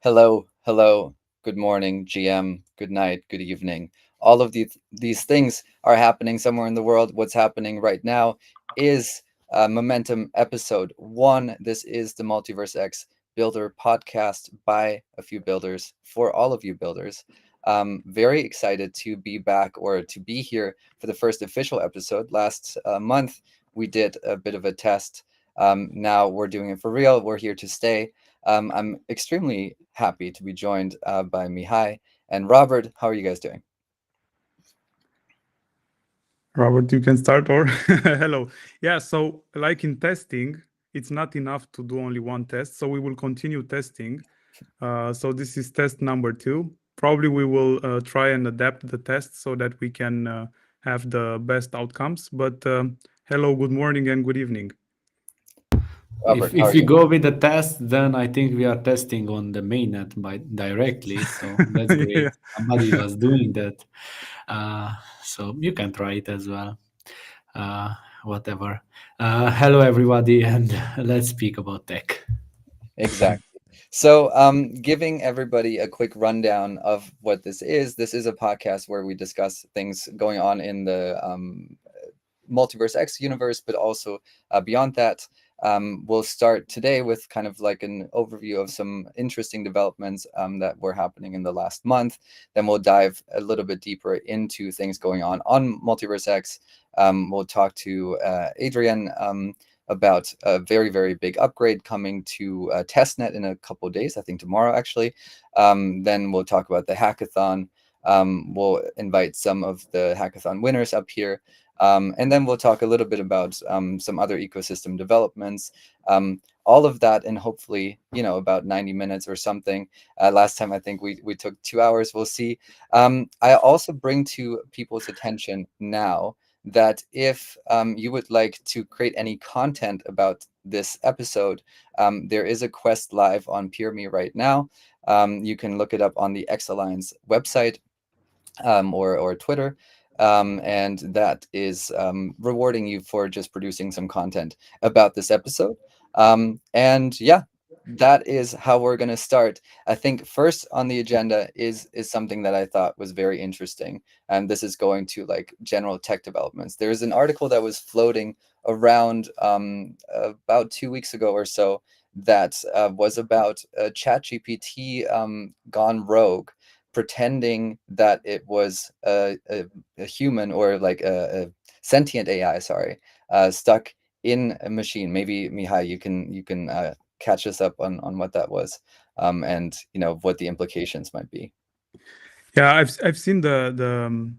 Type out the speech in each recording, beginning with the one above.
Hello, hello, good morning, GM, good night, good evening. All of these things are happening somewhere in the world. What's happening right now is Momentum Episode 1. This is the MultiverseX Builder podcast by a few builders for all of you builders. Very excited to be back or to be here for the first official episode. Last month, we did a bit of a test. Now we're doing it for real. We're here to stay. I'm extremely happy to be joined by Mihai and Robert. How are you guys doing? Robert, you can start or hello. Yeah, so like in testing, it's not enough to do only one test. So we will continue testing. So this is test number 2. Probably we will try and adapt the test so that we can have the best outcomes. But hello, good morning and good evening. Robert, how If are we you? go with the test, then I think we are testing on the mainnet directly. So that's great. Yeah. Somebody was doing that. So you can try it as well. Whatever. Hello, everybody, and let's speak about tech. Exactly. So, giving everybody a quick rundown of what this is a podcast where we discuss things going on in the MultiverseX universe, but also beyond that. We'll start today with kind of like an overview of some interesting developments that were happening in the last month. Then we'll dive a little bit deeper into things going on MultiverseX. We'll talk to Adrian about a very, very big upgrade coming to Testnet in a couple of days, I think tomorrow actually. Then we'll talk about the hackathon. We'll invite some of the hackathon winners up here. And then we'll talk a little bit about some other ecosystem developments. All of that in hopefully, about 90 minutes or something. Last time I think we took 2 hours. We'll see. I also bring to people's attention now that if you would like to create any content about this episode, there is a quest live on PeerMe right now. You can look it up on the X Alliance website or Twitter. And that is rewarding you for just producing some content about this episode. And yeah, that is how we're going to start. I think first on the agenda is something that I thought was very interesting, and this is going to like general tech developments. There's an article that was floating around about 2 weeks ago or so that was about ChatGPT gone rogue, pretending that it was a human or like a sentient AI, sorry, stuck in a machine. Maybe Mihai, you can catch us up on what that was, and what the implications might be. Yeah, I've seen the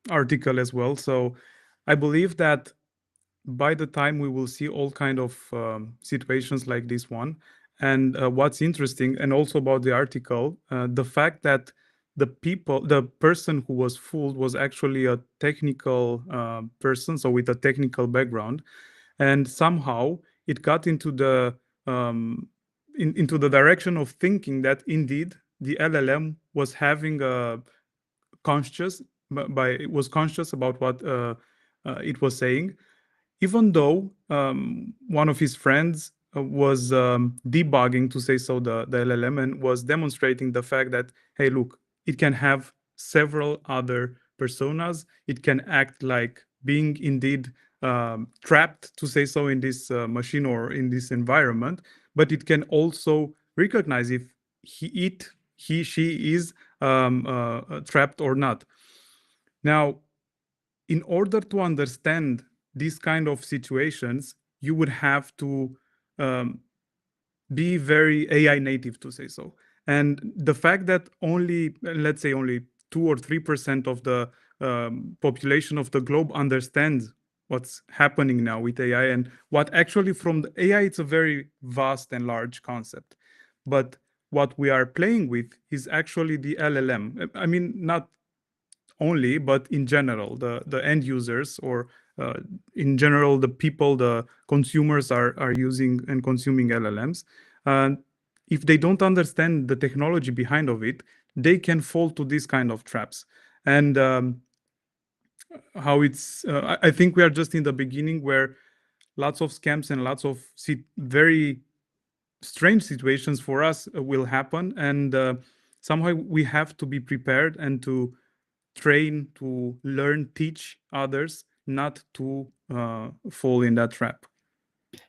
article as well. So I believe that by the time we will see all kind of situations like this one, and what's interesting, and also about the article, the fact that the person who was fooled was actually a technical person, so with a technical background, and somehow it got into the into the direction of thinking that indeed the LLM was having a conscious it was conscious about what it was saying, even though one of his friends was debugging, to say so, the LLM, and was demonstrating the fact that, hey, look, it can have several other personas. It can act like being indeed trapped, to say so, in this machine or in this environment, but it can also recognize if she is trapped or not. Now, in order to understand these kind of situations, you would have to um, be very AI native, to say so. And the fact that only, let's say, only 2 or 3% of the population of the globe understands what's happening now with AI, and what actually from the AI, it's a very vast and large concept. But what we are playing with is actually the LLM. I mean, not only, but in general, the end users, or in general, the people, the consumers are using and consuming LLMs. And if they don't understand the technology behind of it, they can fall to these kind of traps. And how it's, I think we are just in the beginning, where lots of scams and lots of very strange situations for us will happen, and somehow we have to be prepared and to train, to learn, teach others not to fall in that trap.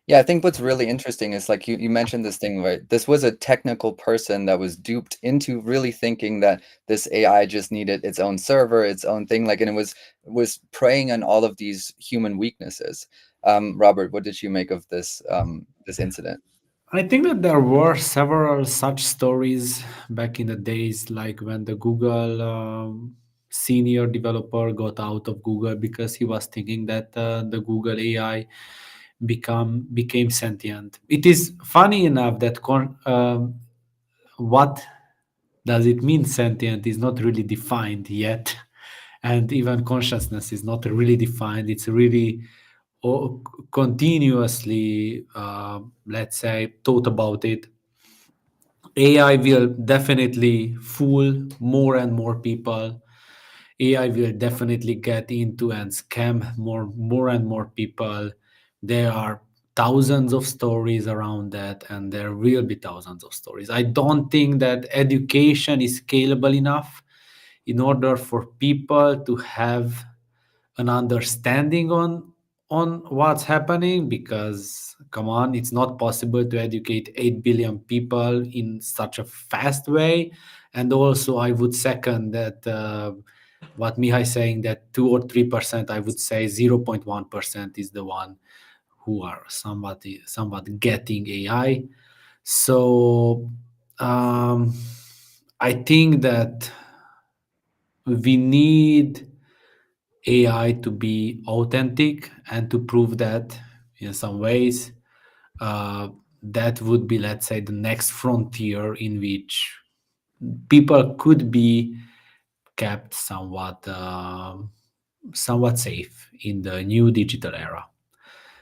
Yeah, I think what's really interesting is like you mentioned this thing, right? This was a technical person that was duped into really thinking that this AI just needed its own server, its own thing, like, and it was preying on all of these human weaknesses. Robert, what did you make of this this incident? I think that there were several such stories back in the days, like when the Google senior developer got out of Google because he was thinking that the Google AI became sentient. It is funny enough that what does it mean sentient is not really defined yet, and even consciousness is not really defined. It's really continuously, let's say, thought about it. AI will definitely fool more and more people. AI will definitely get into and scam more and more people. There are thousands of stories around that, and there will be thousands of stories. I don't think that education is scalable enough in order for people to have an understanding on what's happening, because come on, it's not possible to educate 8 billion people in such a fast way. And also I would second that what Mihai is saying, that 2 or 3%, I would say 0.1% is the one who are somewhat getting AI. So I think that we need AI to be authentic and to prove that in some ways. That would be, let's say, the next frontier in which people could be kept somewhat safe in the new digital era.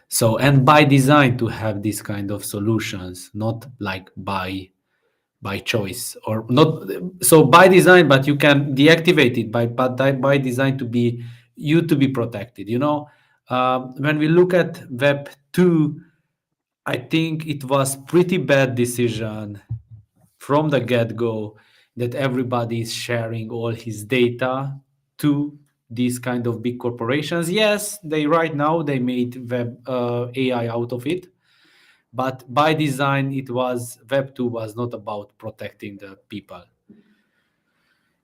So, and by design, to have these kind of solutions, not like by choice, or not so by design, but you can deactivate it by design to be protected, when we look at web 2, I think it was pretty bad decision from the get-go that everybody is sharing all his data to these kind of big corporations. Yes, they right now they made web AI out of it, but by design it was web 2 was not about protecting the people.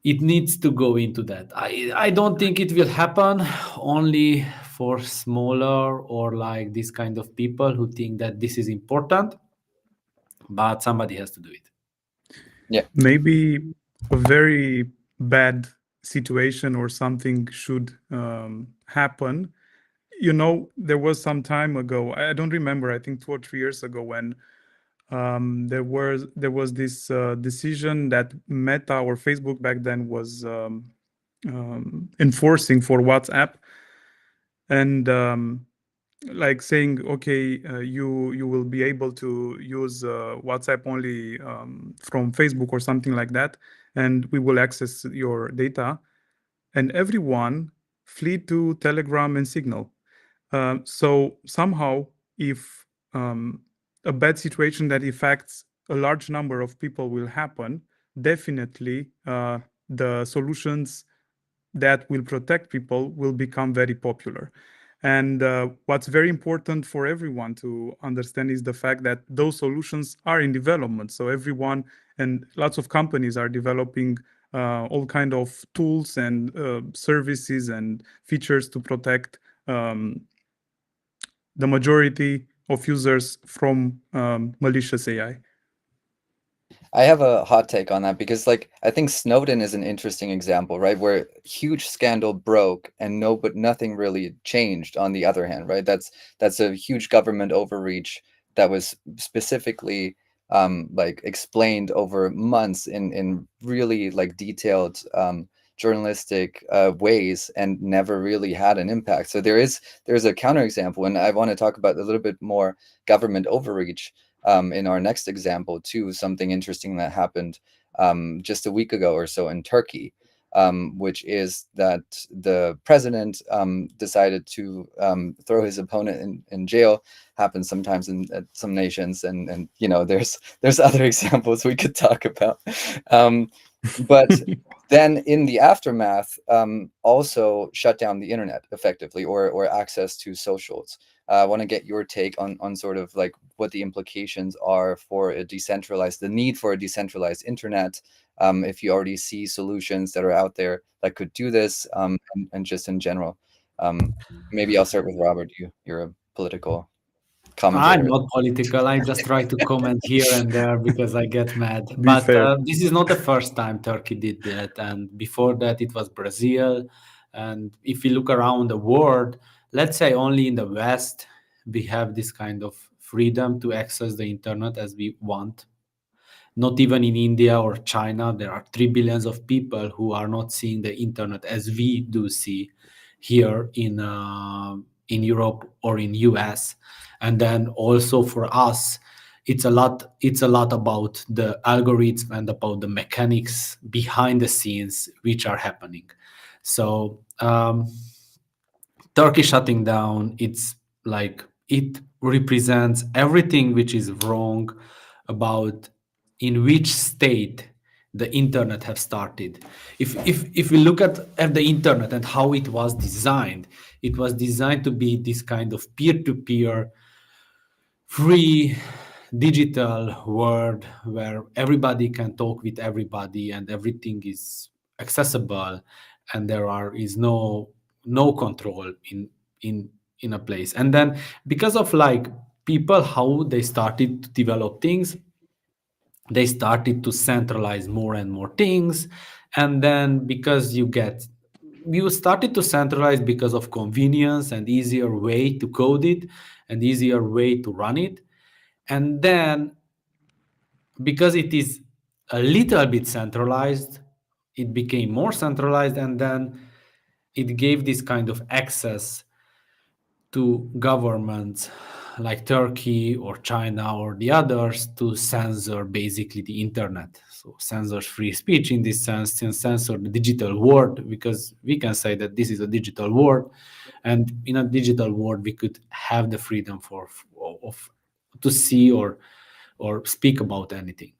It needs to go into that. I don't think it will happen only for smaller or like this kind of people who think that this is important, but somebody has to do it. Yeah. Maybe a very bad situation or something should happen. There was some time ago, I don't remember, I think 2 or 3 years ago, when there was this decision that Meta or Facebook back then was enforcing for WhatsApp, and like saying, okay, you will be able to use WhatsApp only from Facebook or something like that, and we will access your data. And everyone flee to Telegram and Signal. So somehow, if a bad situation that affects a large number of people will happen, definitely the solutions that will protect people will become very popular. And what's very important for everyone to understand is the fact that those solutions are in development. So everyone and lots of companies are developing all kind of tools and services and features to protect the majority of users from malicious AI. I have a hot take on that because, like, I think Snowden is an interesting example, right? Where huge scandal broke and but nothing really changed. On the other hand, right? That's a huge government overreach that was specifically like explained over months in really like detailed journalistic ways and never really had an impact. So there's a counterexample, and I want to talk about a little bit more government overreach in our next example too. Something interesting that happened just a week ago or so in Turkey. which is that the president decided to throw his opponent in jail. Happens sometimes in some nations, and there's other examples we could talk about. But then in the aftermath, also shut down the internet effectively, or access to socials. I want to get your take on sort of like what the implications are for the need for a decentralized internet. If you already see solutions that are out there that could do this, and just in general. Maybe I'll start with Robert. You're a political commentator. I'm not political. I just try to comment here and there because I get mad. Be fair. This is not the first time Turkey did that. And before that, it was Brazil. And if you look around the world, let's say only in the West, we have this kind of freedom to access the internet as we want. Not even in India or China, there are 3 billions of people who are not seeing the internet as we do see here in Europe or in US. And then also for us, it's a lot about the algorithm and about the mechanics behind the scenes which are happening. So Turkey shutting down, it's like it represents everything which is wrong about in which state the internet have started. If we look at the internet and how it was designed to be this kind of peer-to-peer free digital world where everybody can talk with everybody and everything is accessible and is no control in a place. And then because of like people how they started to develop things, they started to centralize more and more things. And then because you started to centralize because of convenience and easier way to code it and easier way to run it. And then because it is a little bit centralized, it became more centralized, and then it gave this kind of access to governments like Turkey or China or the others to censor basically the internet. So censor free speech in this sense, and censor the digital world, because we can say that this is a digital world, and in a digital world we could have the freedom to see or speak about anything.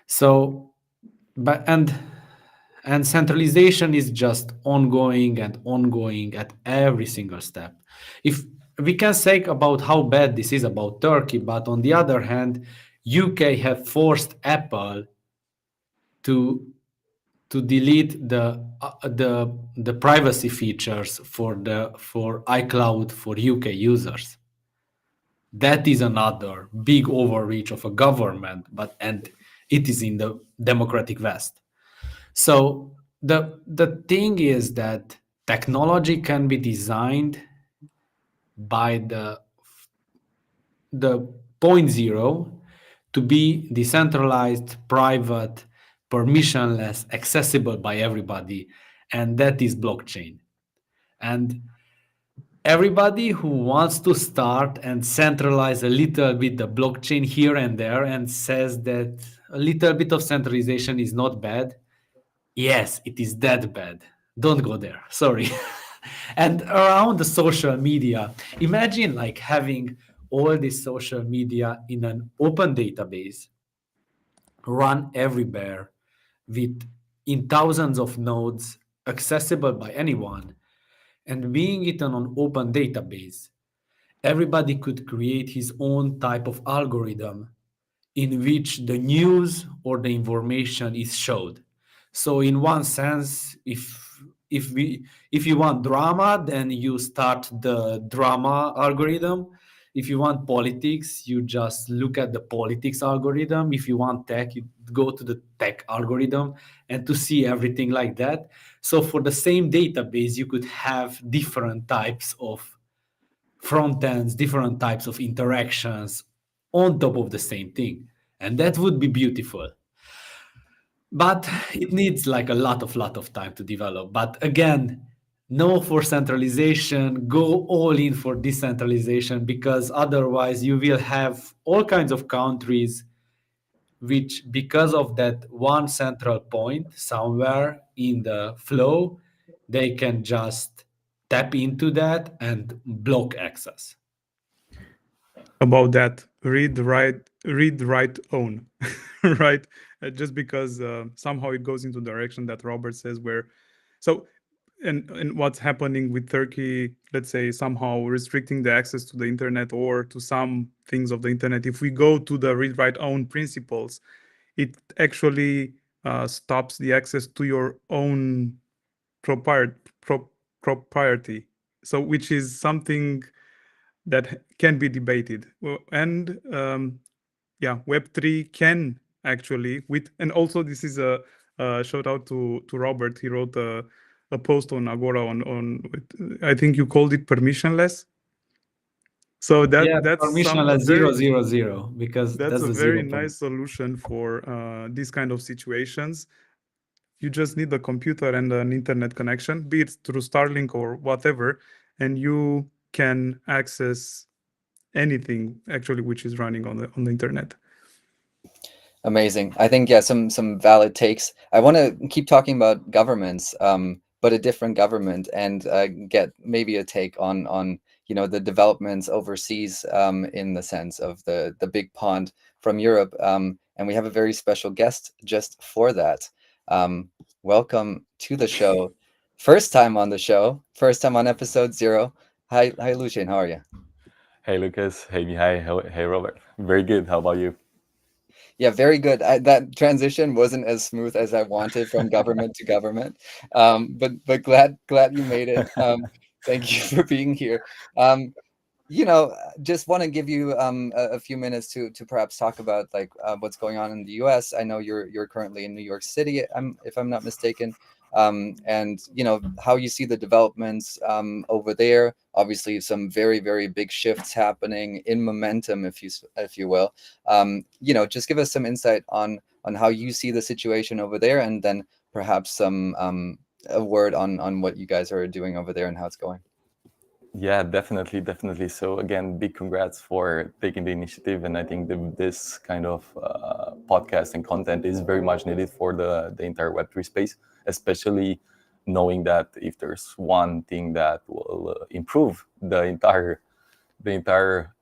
So, and centralization is just ongoing at every single step. If we can say about how bad this is about Turkey, but on the other hand, UK have forced Apple to delete the privacy features for iCloud for UK users. That is another big overreach of a government, and it is in the democratic West. So the thing is that technology can be designed by the point zero to be decentralized, private, permissionless, accessible by everybody, and that is blockchain. And everybody who wants to start and centralize a little bit the blockchain here and there and says that a little bit of centralization is not bad, yes, it is that bad. Don't go there. Sorry. And around the social media, imagine like having all this social media in an open database, run everywhere in thousands of nodes, accessible by anyone, and being it on an open database, everybody could create his own type of algorithm in which the news or the information is showed. So in one sense, if you want drama, then you start the drama algorithm. If you want politics, you just look at the politics algorithm. If you want tech, you go to the tech algorithm, and to see everything like that. So for the same database, you could have different types of front ends, different types of interactions on top of the same thing. And that would be beautiful. But it needs like a lot of time to develop. But again, no for centralization, go all in for decentralization, because otherwise you will have all kinds of countries which because of that one central point somewhere in the flow, they can just tap into that and block access. About that, read, write, own, right? Just because somehow it goes into the direction that Robert says, where so and what's happening with Turkey, let's say somehow restricting the access to the internet or to some things of the internet. If we go to the read, write, own principles, it actually stops the access to your own propriety. So, which is something that can be debated. And yeah, Web3 can actually and also this is a shout out to Robert. He wrote a post on Agora on I think you called it permissionless. So that's permissionless 000, because that's that's a the very 0 point. nice solution for these kind of situations. You just need a computer and an internet connection, be it through Starlink or whatever, and you can access anything actually which is running on the internet. Amazing. I think, yeah, some valid takes. I want to keep talking about governments, but a different government, and get maybe a take on the developments overseas, in the sense of the big pond from Europe. And we have a very special guest just for that. Welcome to the show. First time on the show. First time on episode 0. Hi, Lucian. How are you? Hey Lucas, hey Mihai, hey Robert. Very good. How about you? Yeah, very good. That transition wasn't as smooth as I wanted from government to government, but glad you made it. Thank you for being here. Just want to give you a few minutes to perhaps talk about like what's going on in the U.S. I know you're currently in New York City, if I'm not mistaken, and how you see the developments over there. Obviously, some very big shifts happening in momentum, if you will. Just give us some insight on how you see the situation over there, and then perhaps some a word on what you guys are doing over there and how it's going. Yeah, definitely. So again, big congrats for taking the initiative, and I think this kind of podcast and content is very much needed for the entire Web3 space, especially knowing that if there's one thing that will improve the entire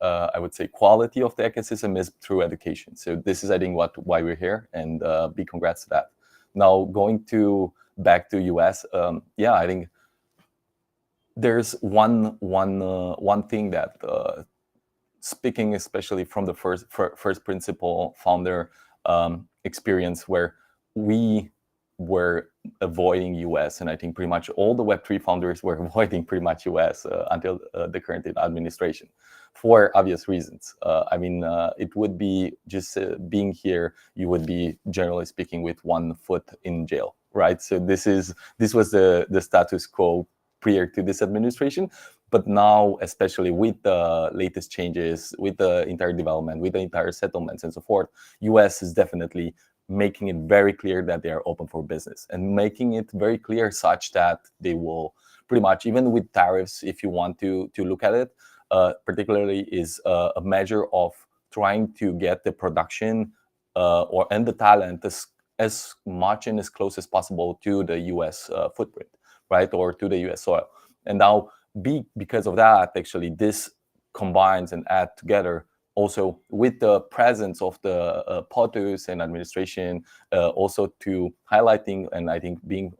I would say quality of the ecosystem is through education. So this is, I think, why we're here, and big congrats to that. Now going back to US, I think there's one thing that speaking especially from the first principle founder experience, where we were avoiding US, and I think pretty much all the Web3 founders were avoiding pretty much US until the current administration, for obvious reasons. It would be just being here, you would be generally speaking with one foot in jail, right? So this was the status quo prior to this administration. But now, especially with the latest changes, with the entire development, with the entire settlements and so forth, US is definitely making it very clear that they are open for business, and making it very clear such that they will pretty much, even with tariffs, if you want to look at it, particularly is a measure of trying to get the production and the talent as much and as close as possible to the US footprint, right, or to the US soil. And now, because of that, actually, this combines and add together also with the presence of the POTUS and administration, also to highlighting, and I think being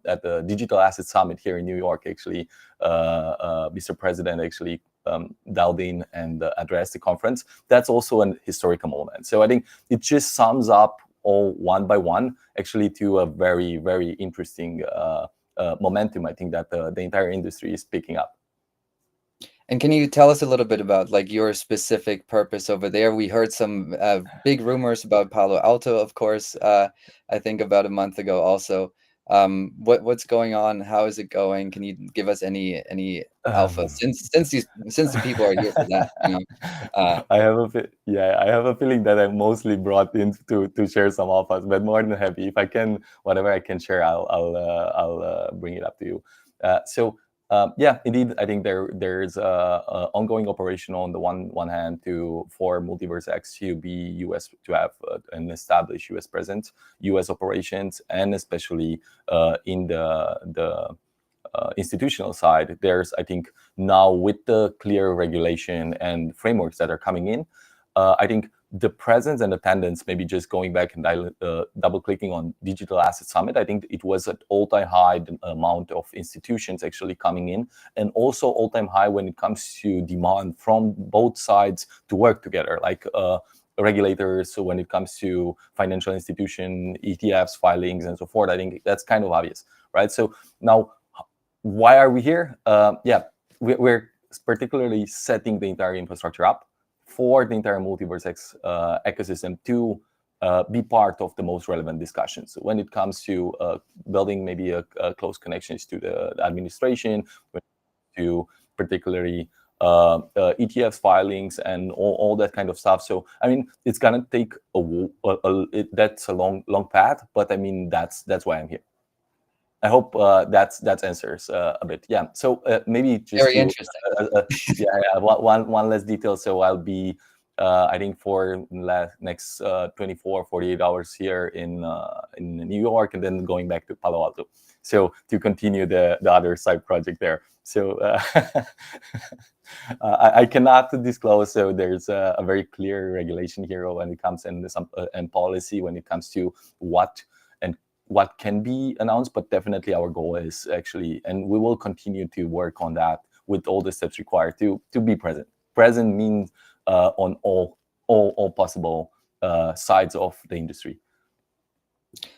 at the Digital Asset Summit here in New York, actually, Mr. President actually dialed in and addressed the conference. That's also an historical moment. So I think it just sums up all one by one, actually, to a very interesting momentum, I think, that the entire industry is picking up. And can you tell us a little bit about like your specific purpose over there? We heard some big rumors about Palo Alto, of course, I think about a month ago also. What's going on? How is it going? Can you give us any alpha since the people are here for that? I have a feeling that I'm mostly brought in to share some alphas, but more than happy if I can, whatever I can share, I'll bring it up to you. So yeah, indeed, I think there's a ongoing operation on the one hand for MultiversX to be US, to have an established US presence, US operations, and especially in the institutional side. There's, I think, now with the clear regulation and frameworks that are coming in, I think the presence and attendance, maybe just going back and double clicking on Digital Asset Summit, I think it was at all-time high amount of institutions actually coming in, and also all-time high when it comes to demand from both sides to work together, like regulators. So when it comes to financial institution, ETFs, filings, and so forth, I think that's kind of obvious, right? So now, why are we here? Yeah, we're particularly setting the entire infrastructure up for the entire MultiversX ecosystem to be part of the most relevant discussions. So when it comes to building maybe a close connections to the administration, to particularly ETFs filings and all that kind of stuff. So I mean, it's gonna take that's a long path, but I mean that's why I'm here. I hope that answers a bit. Yeah. So maybe just very interesting. Yeah. One less detail. So I'll be, I think, for next 24, 48 hours here in New York, and then going back to Palo Alto. So to continue the other side project there. So I cannot disclose. So there's a very clear regulation here when it comes and policy when it comes to what can be announced, but definitely our goal is actually, and we will continue to work on that with all the steps required to be present. Present means on all possible sides of the industry.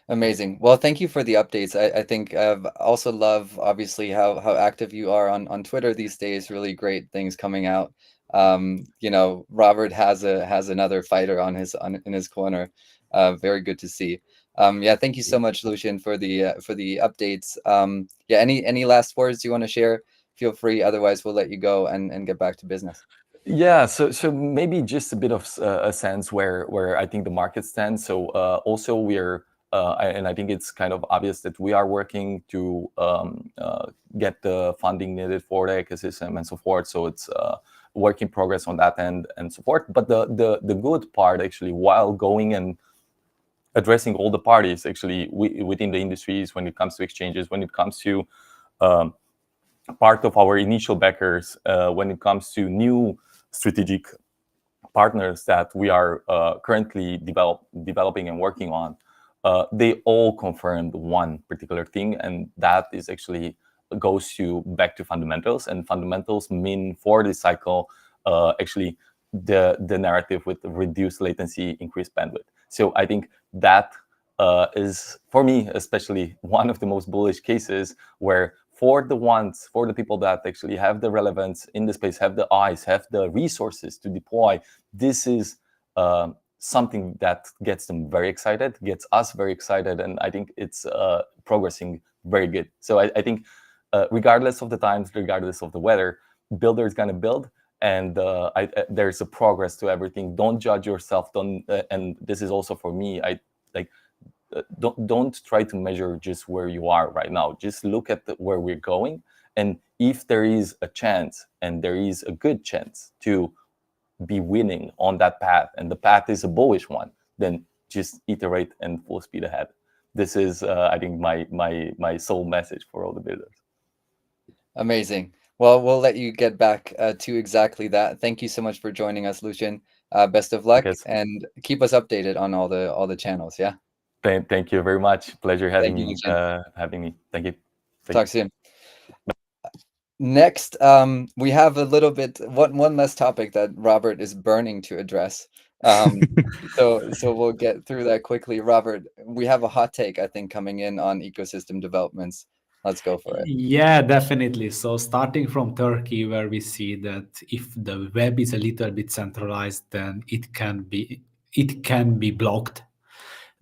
Amazing. Well, thank you for the updates. I think I've also love, obviously, how active you are on Twitter these days. Really great things coming out. You know, Robert has another fighter in his corner. Very good to see. Yeah, thank you so much, Lucian, for the updates. Yeah, any last words you want to share? Feel free. Otherwise, we'll let you go and get back to business. Yeah, so maybe just a bit of a sense where I think the market stands. So also we're and I think it's kind of obvious that we are working to get the funding needed for the ecosystem and so forth. So it's work in progress on that end and so forth. But the good part actually, while going and addressing all the parties actually within the industries, when it comes to exchanges, when it comes to part of our initial backers, when it comes to new strategic partners that we are currently developing and working on, they all confirmed one particular thing, and that is actually goes back to fundamentals. And fundamentals mean for this cycle actually the narrative with reduced latency, increased bandwidth. So I think that is, for me especially, one of the most bullish cases where for the people that actually have the relevance in the space, have the eyes, have the resources to deploy, this is something that gets them very excited, gets us very excited, and I think it's progressing very good. So I think regardless of the times, regardless of the weather, builder is gonna build, and there's a progress to everything. Don't judge yourself. And this is also for me. Don't try to measure just where you are right now. Just look at where we're going, and if there is a chance, and there is a good chance to be winning on that path, and the path is a bullish one, then just iterate and full speed ahead. This is, I think, my sole message for all the builders. Amazing. Well, we'll let you get back to exactly that. Thank you so much for joining us, Lucian. Best of luck, and keep us updated on all the channels. Yeah. Thank you very much. Pleasure having you, me. Thank you. Talk soon. Next, we have a little bit one less topic that Robert is burning to address. So we'll get through that quickly. Robert, we have a hot take, I think, coming in on ecosystem developments. Let's go for it. Yeah, definitely. So starting from Turkey, where we see that if the web is a little bit centralized, then it can be blocked.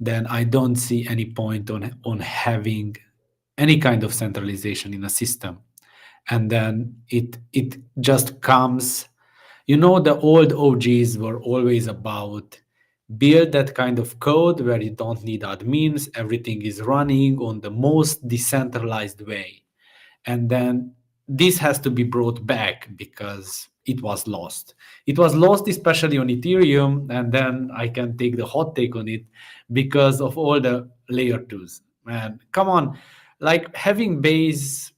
Then I don't see any point on having any kind of centralization in a system. And then it just comes, the old OGs were always about build that kind of code where you don't need admins, everything is running on the most decentralized way. And then this has to be brought back because it was lost. It was lost especially on Ethereum, and then I can take the hot take on it because of all the layer 2s. Man, come on. Like having Base,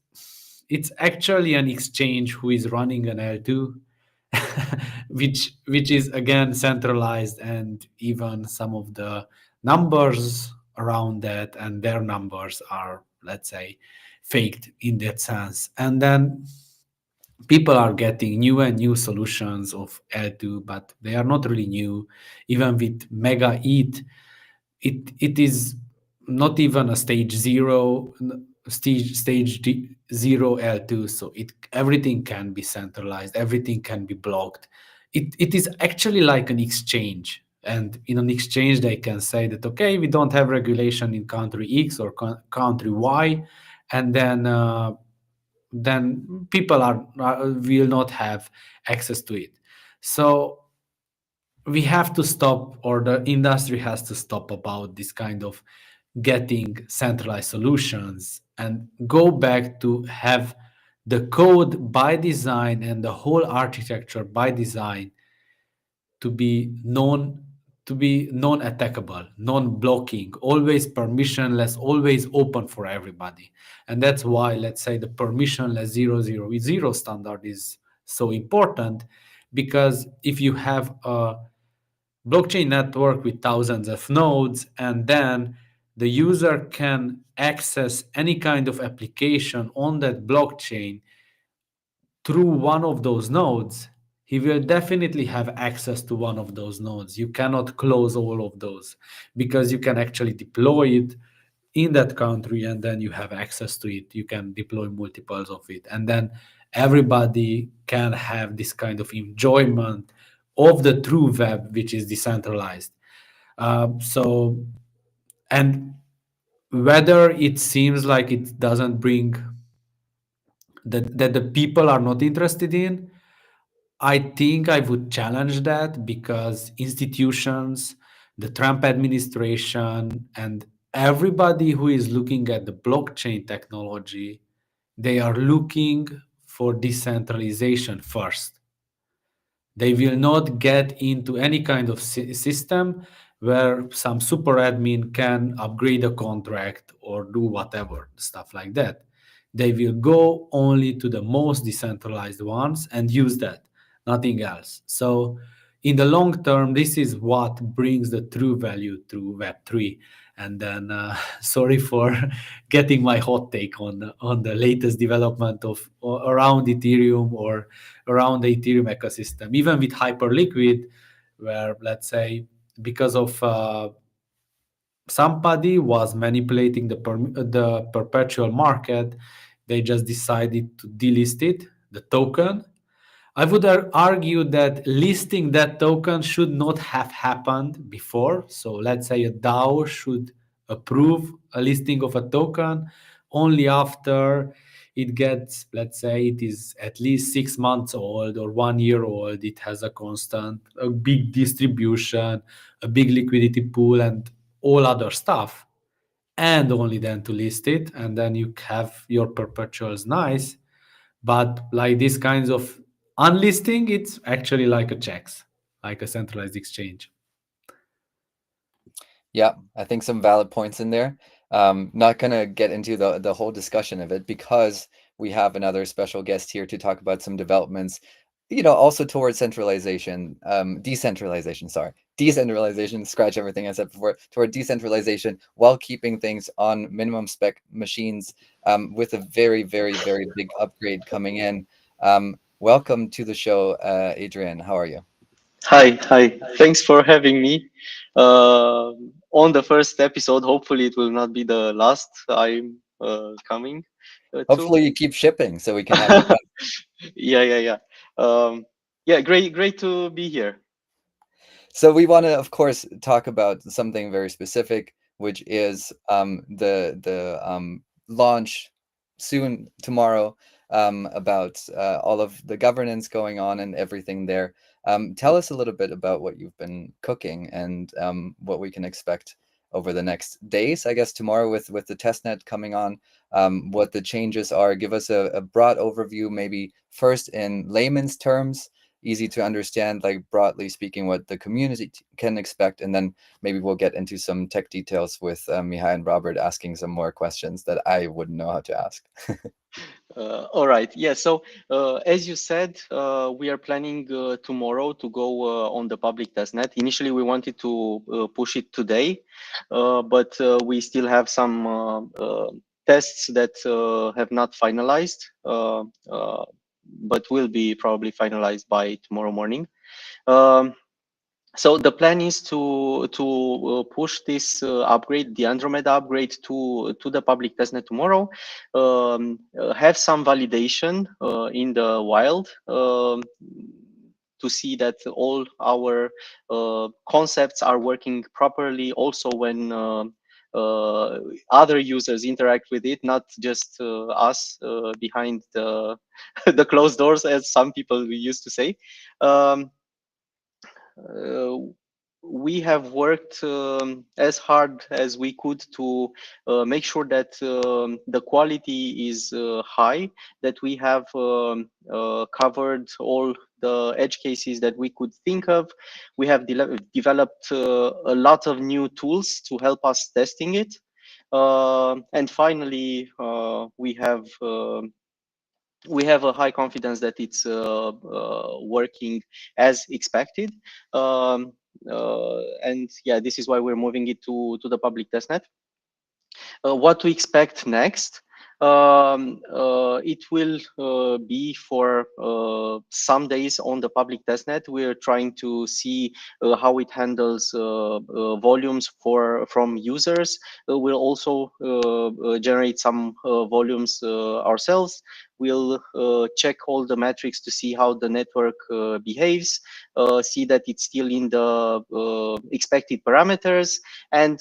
it's actually an exchange who is running an L2, which is again centralized, and even some of the numbers around that and their numbers are, let's say, faked in that sense. And then people are getting new and new solutions of L2, but they are not really new. Even with Mega ETH, it is not even a stage zero L2. So everything can be centralized, everything can be blocked. It is actually like an exchange. And in an exchange, they can say that, okay, we don't have regulation in country X or country Y, and then people will not have access to it. So we have to stop, or the industry has to stop about this kind of getting centralized solutions and go back to have the code by design and the whole architecture by design to be non-attackable, non-blocking, always permissionless, always open for everybody. And that's why, let's say, the permissionless 000 standard is so important, because if you have a blockchain network with thousands of nodes, and then the user can access any kind of application on that blockchain through one of those nodes, he will definitely have access to one of those nodes. You cannot close all of those, because you can actually deploy it in that country, and then you have access to it. You can deploy multiples of it, and then everybody can have this kind of enjoyment of the true web, which is decentralized. And whether it seems like it doesn't bring that the people are not interested in, I think I would challenge that, because institutions, the Trump administration, and everybody who is looking at the blockchain technology, they are looking for decentralization first. They will not get into any kind of system where some super admin can upgrade a contract or do whatever, stuff like that. They will go only to the most decentralized ones and use that, nothing else. So in the long term, this is what brings the true value through Web3. And then, sorry for getting my hot take on the latest development of around Ethereum or around the Ethereum ecosystem, even with Hyperliquid, where, let's say, because of somebody was manipulating the perpetual market, they just decided to delist it, the token. I would argue that listing that token should not have happened before. So let's say a DAO should approve a listing of a token only after it gets, let's say, it is at least 6 months old or 1 year old. It has a big distribution, a big liquidity pool, and all other stuff. And only then to list it. And then you have your perpetuals nice. But like these kinds of unlisting, it's actually like a checks, like a centralized exchange. Yeah, I think some valid points in there. Not gonna get into the whole discussion of it, because we have another special guest here to talk about some developments, also towards decentralization, scratch everything I said before, toward decentralization, while keeping things on minimum spec machines, with a very, very, very big upgrade coming in. Welcome to the show, Adrian. How are you? Hi. Thanks for having me on the first episode. Hopefully, it will not be the last I'm coming to. Hopefully you keep shipping so we can have you back. Yeah. Great to be here. So we want to, of course, talk about something very specific, which is the launch soon tomorrow, about all of the governance going on and everything there. Tell us a little bit about what you've been cooking and what we can expect over the next days, I guess tomorrow with the testnet coming on, what the changes are. Give us a broad overview, maybe first in layman's terms, easy to understand, like broadly speaking, what the community can expect, and then maybe we'll get into some tech details with Mihai and Robert asking some more questions that I wouldn't know how to ask. All right. Yeah. So as you said, we are planning tomorrow to go on the public testnet. Initially, we wanted to push it today, but we still have some tests that have not finalized, but will be probably finalized by tomorrow morning. So the plan is to push this upgrade, the Andromeda upgrade, to the public testnet tomorrow. Have some validation in the wild to see that all our concepts are working properly. Also, when other users interact with it, not just us behind the the closed doors, as some people used to say. Uh, we have worked as hard as we could to make sure that the quality is high, that we have covered all the edge cases that we could think of. We have developed a lot of new tools to help us testing it. And finally, we have a high confidence that it's working as expected. And yeah, this is why we're moving it to the public testnet. What to expect next? It will be for some days on the public testnet. We're trying to see how it handles volumes from users. We'll also generate some volumes ourselves. We'll check all the metrics to see how the network behaves, see that it's still in the expected parameters, and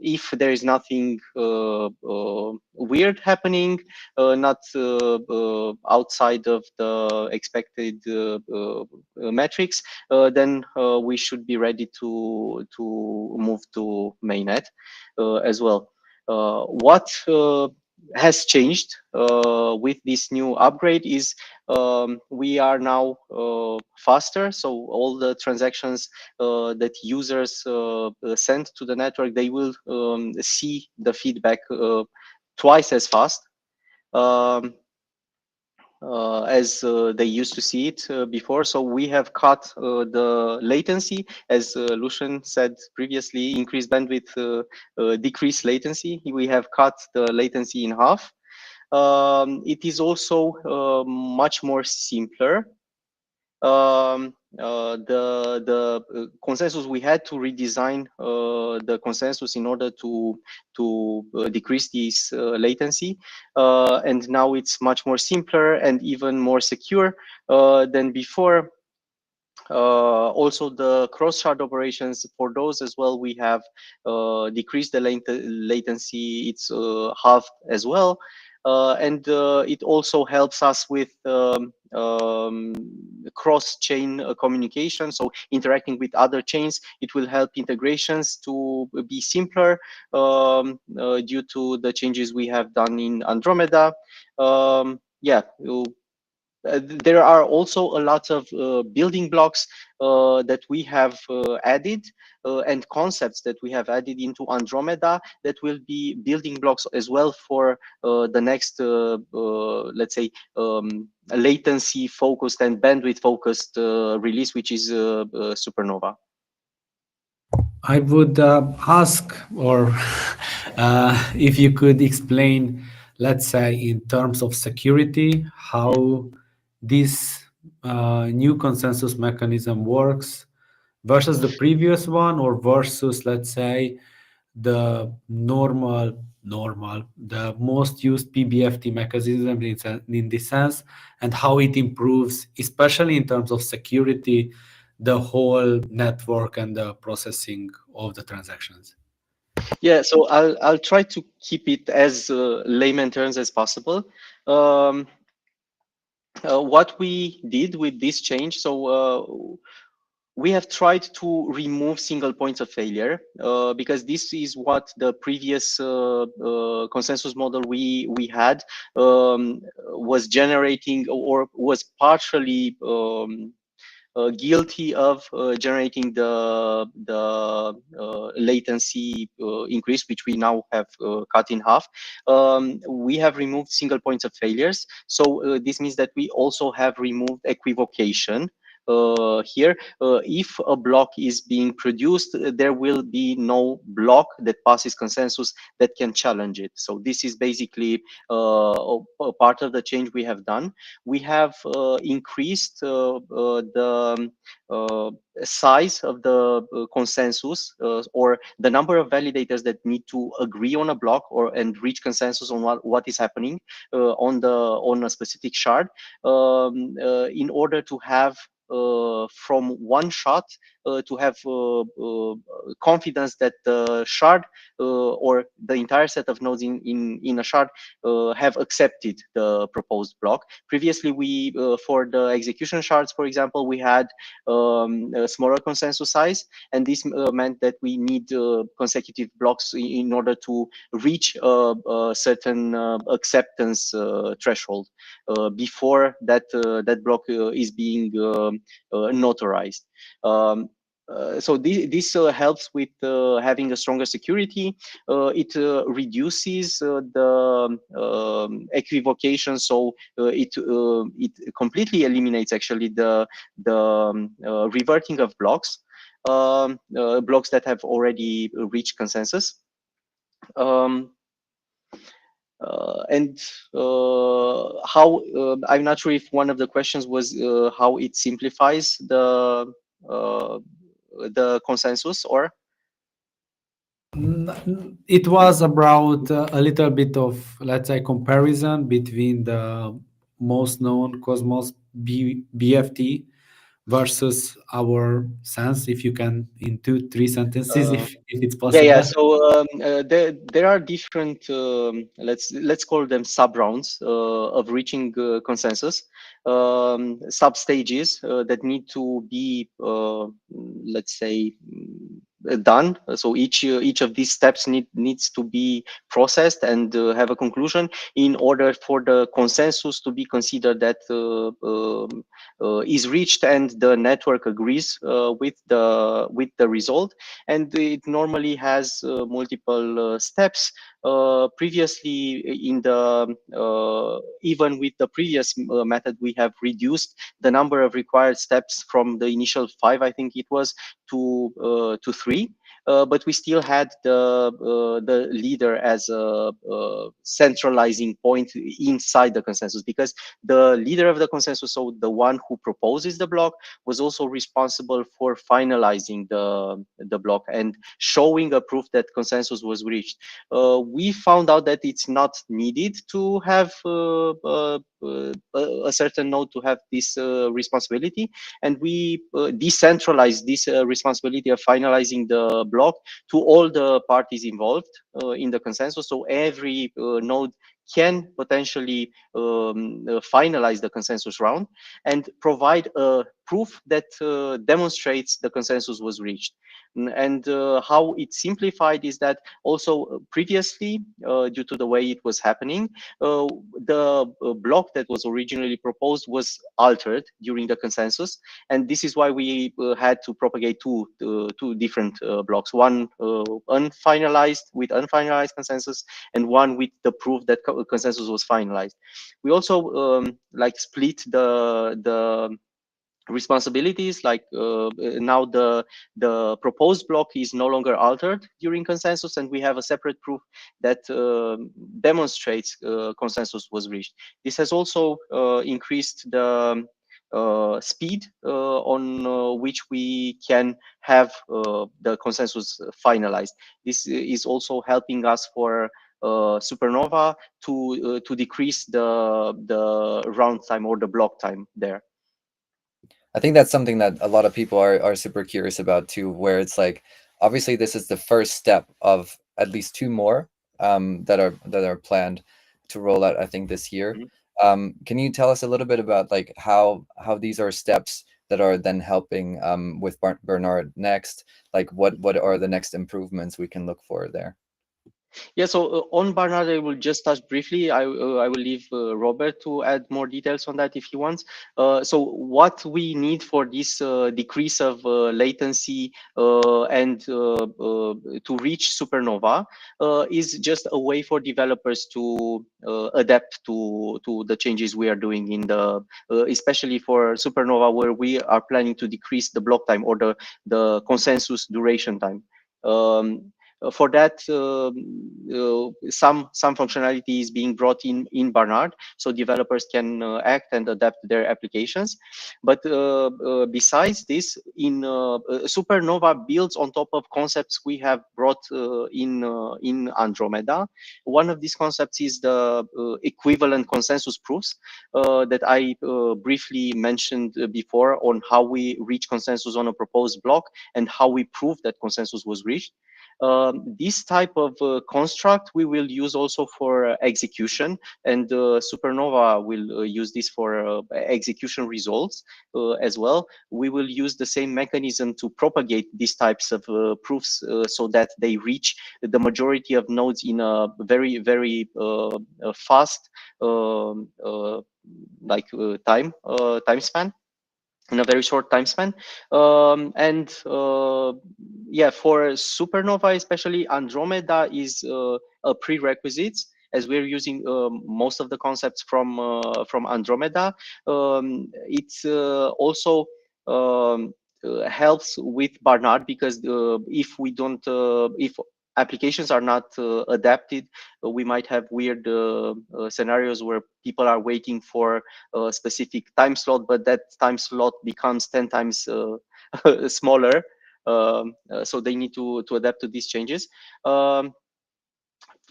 if there is nothing weird happening, not outside of the expected metrics, then we should be ready to move to mainnet as well. What has changed with this new upgrade is we are now faster. So all the transactions that users send to the network, they will see the feedback twice as fast as they used to see it before. So we have cut the latency, as Lucian said previously, increased bandwidth, decreased latency. We have cut the latency in half. It is also much more simpler. The consensus, we had to redesign the consensus in order to decrease this latency, and now it's much more simpler and even more secure than before. Also, the cross-shard operations, for those as well, we have decreased the latency. It's halved as well. And it also helps us with cross-chain communication. So interacting with other chains, it will help integrations to be simpler due to the changes we have done in Andromeda. Yeah. There are also a lot of building blocks that we have added and concepts that we have added into Andromeda that will be building blocks as well for the next, let's say, latency focused and bandwidth focused release, which is Supernova. I would ask, or if you could explain, let's say, in terms of security, how this new consensus mechanism works versus the previous one, or versus, let's say, the the most used PBFT mechanism in this sense, and how it improves, especially in terms of security, the whole network and the processing of the transactions. Yeah, so I'll try to keep it as layman terms as possible. What we did with this change, so we have tried to remove single points of failure because this is what the previous consensus model we had was generating, or was partially guilty of generating the latency increase, which we now have cut in half. We have removed single points of failures. So this means that we also have removed equivocation. Here, if a block is being produced, there will be no block that passes consensus that can challenge it. So this is basically a part of the change we have done. We have increased the size of the consensus, or the number of validators that need to agree on a block and reach consensus on what is happening on a specific shard, in order to have from one shot to have confidence that the shard or the entire set of nodes in a shard have accepted the proposed block. Previously, we for the execution shards, for example, we had a smaller consensus size, and this meant that we need consecutive blocks in order to reach a certain acceptance threshold before that block is being notarized. So this helps with having a stronger security. It reduces the equivocation, so it completely eliminates actually the reverting of blocks, blocks that have already reached consensus. And how I'm not sure if one of the questions was how it simplifies the consensus, or it was about a little bit of, let's say, comparison between the most known Cosmos BFT versus our sense, if you can, in 2-3 sentences, if it's possible. Yeah. So there are different, let's call them sub rounds of reaching consensus, sub stages that need to be, let's say, done. So each of these steps needs to be processed and have a conclusion in order for the consensus to be considered that is reached and the network agrees with the result. And it normally has multiple steps. Previously, in the even with the previous method, we have reduced the number of required steps from the initial 5, I think it was, to 3. But we still had the leader as a centralizing point inside the consensus, because the leader of the consensus, so the one who proposes the block, was also responsible for finalizing the block and showing a proof that consensus was reached. We found out that it's not needed to have a certain node to have this responsibility, and we decentralized this responsibility of finalizing the block to all the parties involved in the consensus. So every node can potentially finalize the consensus round and provide a proof that demonstrates the consensus was reached. And how it's simplified is that also previously, due to the way it was happening, the block that was originally proposed was altered during the consensus, and this is why we had to propagate two different blocks: one unfinalized with unfinalized consensus, and one with the proof that consensus was finalized. We also like split the responsibilities, like now the proposed block is no longer altered during consensus, and we have a separate proof that demonstrates consensus was reached. This has also increased the speed on which we can have the consensus finalized. This is also helping us for Supernova to decrease the round time or the block time there. I think that's something that a lot of people are super curious about too, where it's like, obviously this is the first step of at least 2 more that are planned to roll out, I think, this year. Mm-hmm. Can you tell us a little bit about like how these are steps that are then helping with Bernard next? Like what are the next improvements we can look for there? Yeah, so on Barnard, I will just touch briefly. I will leave Robert to add more details on that if he wants. So what we need for this decrease of latency and to reach Supernova is just a way for developers to adapt to the changes we are doing in the, especially for Supernova, where we are planning to decrease the block time or the consensus duration time. For that, some functionality is being brought in Barnard, so developers can act and adapt their applications. But besides this, in Supernova builds on top of concepts we have brought in Andromeda. One of these concepts is the equivalent consensus proofs that I briefly mentioned before, on how we reach consensus on a proposed block and how we prove that consensus was reached. This type of construct we will use also for execution, and Supernova will use this for execution results as well. We will use the same mechanism to propagate these types of proofs so that they reach the majority of nodes in a very, very fast time span, in a very short time span. Yeah, for Supernova, especially, Andromeda is a prerequisite, as we're using most of the concepts from Andromeda. It's also helps with Barnard, because if we don't, if applications are not adapted, we might have weird scenarios where people are waiting for a specific time slot, but that time slot becomes 10 times smaller. So they need to adapt to these changes. The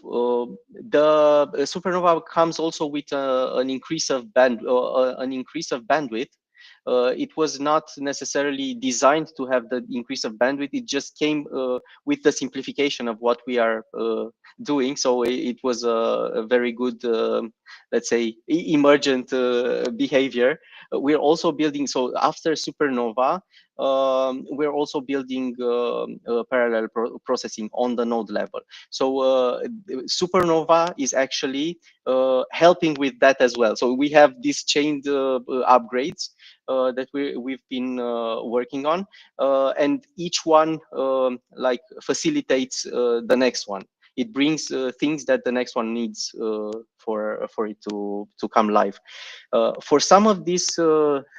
Supernova comes also with an increase of bandwidth. It was not necessarily designed to have the increase of bandwidth. It just came with the simplification of what we are doing. So it was a very good, let's say, emergent behavior. We're also building, so after Supernova, we're also building parallel processing on the node level. So Supernova is actually helping with that as well. So we have these chained upgrades that we've been working on, and each one like facilitates the next one. It brings things that the next one needs for it to come live. For some of these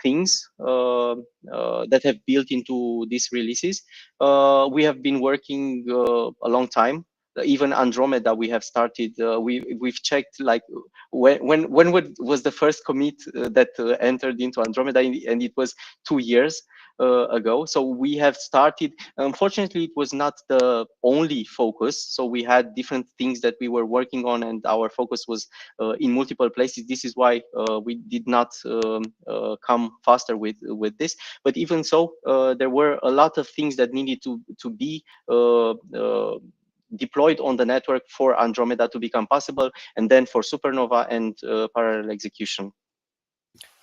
things that have built into these releases, we have been working a long time. Even Andromeda, we have started. We've checked like when was the first commit that entered into Andromeda, and it was 2 years ago. So we have started. Unfortunately, it was not the only focus. So we had different things that we were working on, and our focus was in multiple places. This is why we did not come faster with this. But even so, there were a lot of things that needed to be deployed on the network for Andromeda to become possible, and then for Supernova and parallel execution.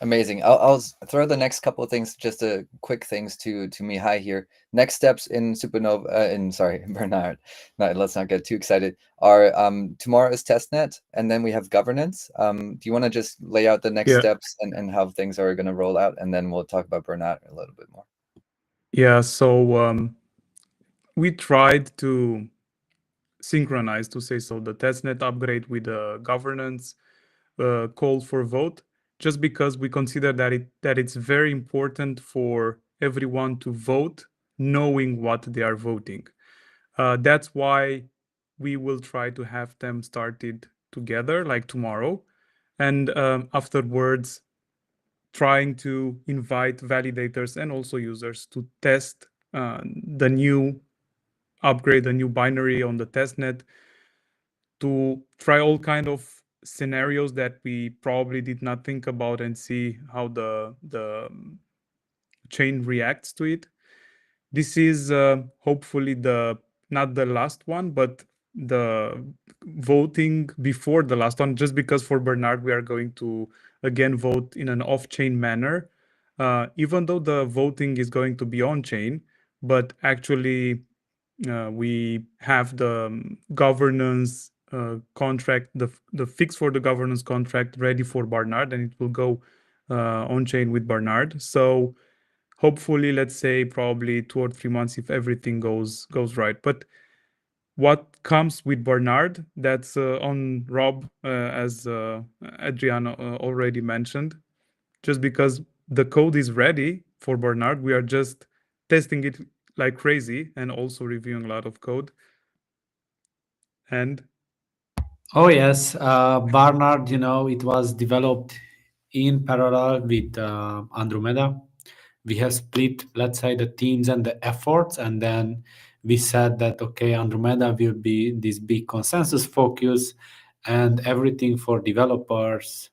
Amazing. I'll throw the next couple of things, just quick things to Mihai here. Next steps in Supernova, sorry, Bernard. No, let's not get too excited. Are tomorrow is testnet, and then we have governance. Do you want to just lay out the next steps and how things are going to roll out, and then we'll talk about Bernard a little bit more. Yeah. So we tried to synchronize, to say so, the testnet upgrade with the governance call for vote, just because we consider that it's very important for everyone to vote knowing what they are voting. That's why we will try to have them started together, like tomorrow, and afterwards trying to invite validators and also users to test the new upgrade, the new binary on the testnet, to try all kind of scenarios that we probably did not think about, and see how the chain reacts to it. This is hopefully not the last one, but the voting before the last one, just because for Bernard we are going to again vote in an off-chain manner. even though the voting is going to be on chain, but actually we have the governance contract, the fix for the governance contract ready for Barnard, and it will go on chain with Barnard. So hopefully, let's say probably 2 or 3 months if everything goes right. But what comes with Barnard, that's on Rob, as Adrian already mentioned. Just because the code is ready for Barnard, we are just testing it like crazy and also reviewing a lot of code. And oh yes, Barnard, it was developed in parallel with Andromeda. We have split, let's say, the teams and the efforts, and then we said that, okay, Andromeda will be this big consensus focus, and everything for developers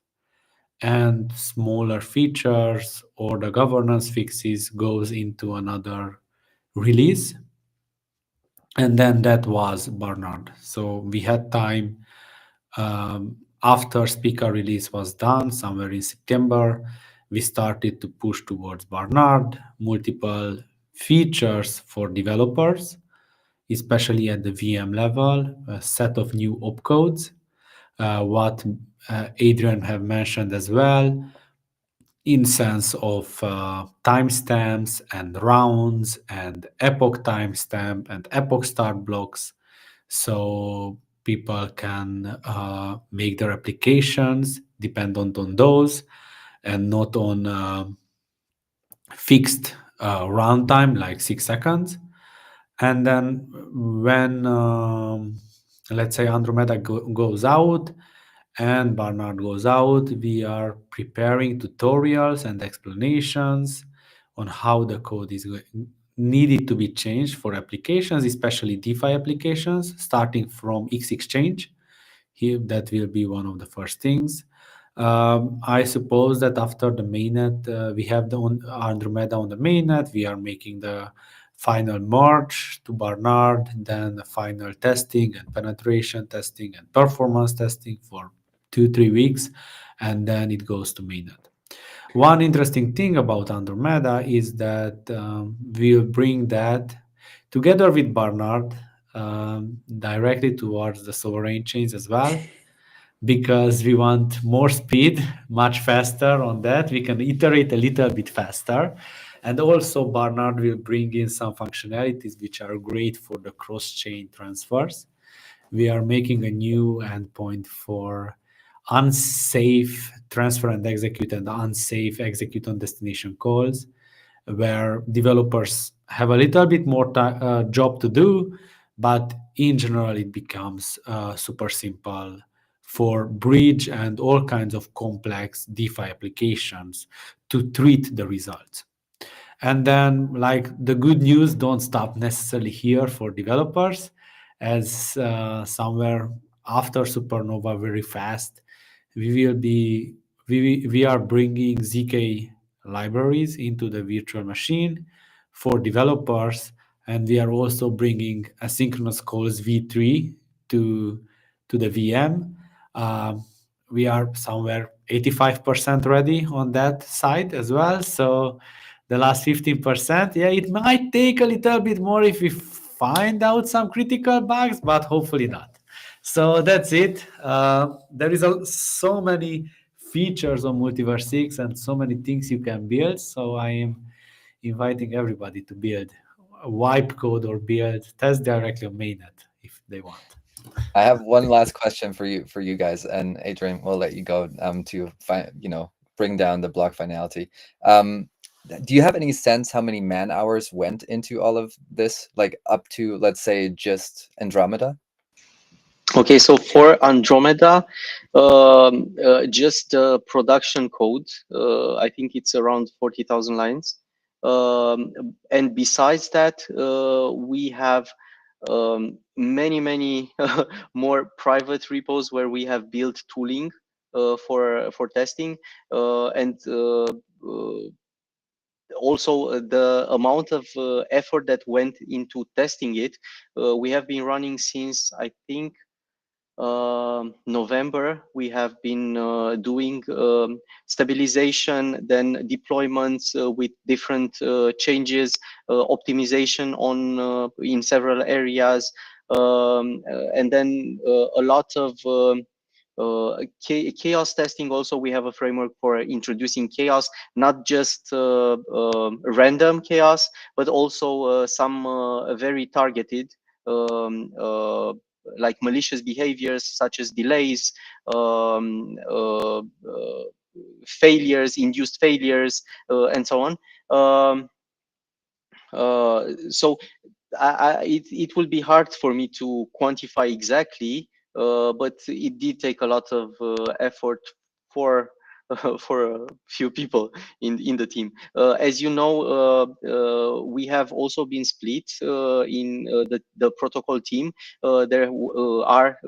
and smaller features or the governance fixes goes into another release. And then that was Barnard. So we had time after Speaker release was done, somewhere in September, we started to push towards Barnard, multiple features for developers, especially at the VM level, a set of new opcodes, what Adrian have mentioned as well, in sense of timestamps and rounds and epoch timestamp and epoch start blocks, so people can make their applications dependent on those and not on fixed runtime like 6 seconds. And then when let's say Andromeda goes out and Barnard goes out, we are preparing tutorials and explanations on how the code is needed to be changed for applications, especially DeFi applications, starting from X Exchange. Here, that will be one of the first things. I suppose that after the mainnet, we have the Andromeda on the mainnet. We are making the final merge to Barnard, then the final testing and penetration testing and performance testing for 2-3 weeks, and then it goes to mainnet. One interesting thing about Andromeda is that we'll bring that together with Barnard directly towards the sovereign chains as well, because we want more speed, much faster on that. We can iterate a little bit faster. And also Barnard will bring in some functionalities which are great for the cross-chain transfers. We are making a new endpoint for unsafe transfer and execute and unsafe execute on destination calls, where developers have a little bit more job to do, but in general it becomes super simple for bridge and all kinds of complex DeFi applications to treat the results. And then, like, the good news don't stop necessarily here for developers, as somewhere after Supernova very fast, we are bringing ZK libraries into the virtual machine for developers, and we are also bringing asynchronous calls v3 to the VM. We are somewhere 85% ready on that side as well. So the last 15%, yeah, it might take a little bit more if we find out some critical bugs, but hopefully not. So that's it. There is so many features on MultiverseX and so many things you can build. So I am inviting everybody to build a wipe code or test directly on mainnet if they want. I have one last question for you guys, and Adrian, we'll let you go to bring down the block finality. Do you have any sense how many man hours went into all of this, like up to, let's say, just Andromeda? Okay, so for Andromeda, just production code, I think it's around 40,000 lines. And besides that, we have many more private repos where we have built tooling for testing, and also the amount of effort that went into testing it. We have been running since, I think, November, we have been doing stabilization, then deployments with different changes, optimization on in several areas, and then a lot of chaos testing. Also, we have a framework for introducing chaos, not just random chaos, but also some very targeted, like malicious behaviors such as delays, failures, induced failures, and so on. So it will be hard for me to quantify exactly, but it did take a lot of effort for for a few people in the team. As you know, we have also been split in the protocol team. There are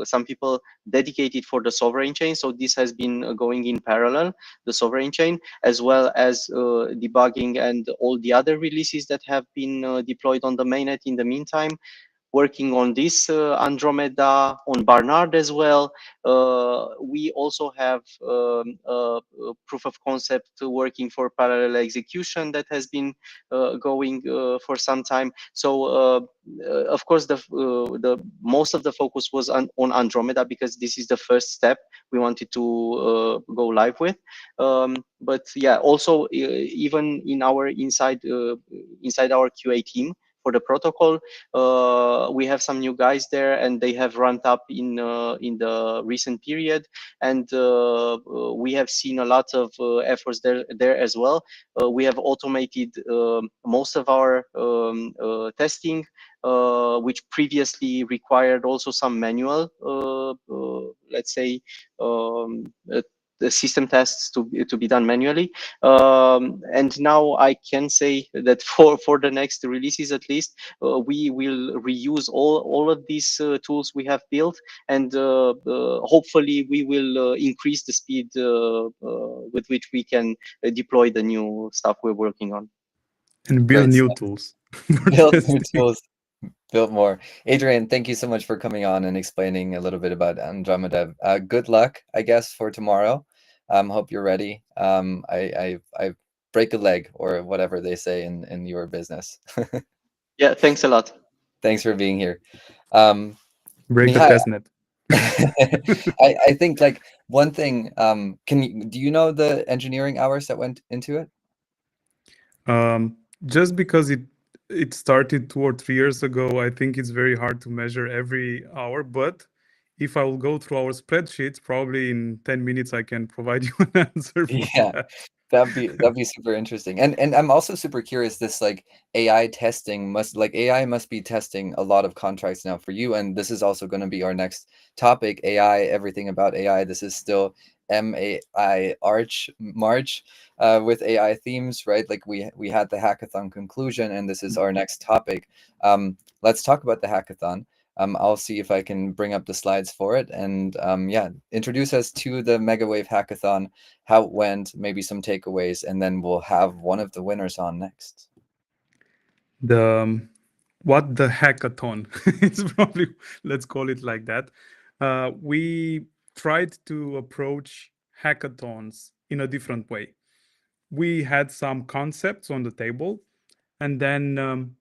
some people dedicated for the sovereign chain, so this has been going in parallel, the sovereign chain, as well as debugging and all the other releases that have been deployed on the mainnet in the meantime. Working on this Andromeda, on Barnard as well. We also have proof of concept working for parallel execution that has been going for some time. So of course, the most of the focus was on Andromeda, because this is the first step we wanted to go live with. But yeah, also even in our inside our QA team for the protocol, we have some new guys there, and they have ramped up in the recent period, and we have seen a lot of efforts there as well. We have automated most of our testing, which previously required also some manual, let's say, the system tests to be done manually. And now I can say that for the next releases, at least, we will reuse all of these tools we have built, and hopefully we will increase the speed with which we can deploy the new stuff we're working on. And build Great new stuff. tools. Build new tools. Build more. Adrian, thank you so much for coming on and explaining a little bit about Andromeda. Good luck, I guess, for tomorrow. Hope you're ready. I break a leg, or whatever they say in your business. Yeah, thanks a lot. Thanks for being here. Break the Mihai, testnet. I think, like, one thing, do you know the engineering hours that went into it? Just because it started 2 or 3 years ago, I think it's very hard to measure every hour. But if I will go through our spreadsheets, probably in 10 minutes I can provide you an answer for Yeah, that. that'd be super interesting. And I'm also super curious, this, like, AI testing AI must be testing a lot of contracts now for you, and this is also going to be our next topic, AI, everything about AI. This is still mAIrch March with AI themes, right? Like, we had the hackathon conclusion, and this is our next topic. Let's talk about the hackathon. I'll see if I can bring up the slides for it, and yeah, introduce us to the Megawave Hackathon, how it went, maybe some takeaways, and then we'll have one of the winners on next. What the hackathon? It's probably, let's call it like that. We tried to approach hackathons in a different way. We had some concepts on the table, and then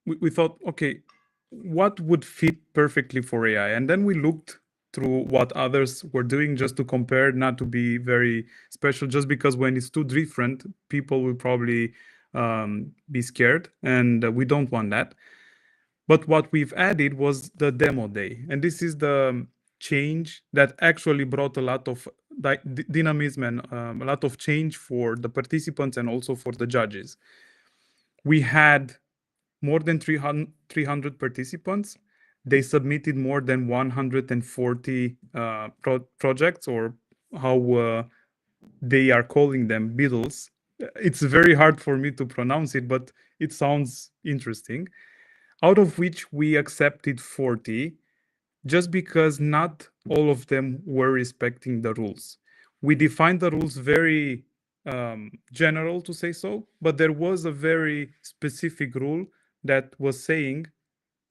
we thought, okay, what would fit perfectly for AI? And then we looked through what others were doing, just to compare, not to be very special, just because when it's too different, people will probably be scared, and we don't want that. But what we've added was the demo day, and this is the change that actually brought a lot of dynamism and a lot of change for the participants and also for the judges. We had more than 300 participants. They submitted more than 140 projects, or how they are calling them, biddles. It's very hard for me to pronounce it, but it sounds interesting. Out of which we accepted 40, just because not all of them were respecting the rules. We defined the rules very general, to say so, but there was a very specific rule that was saying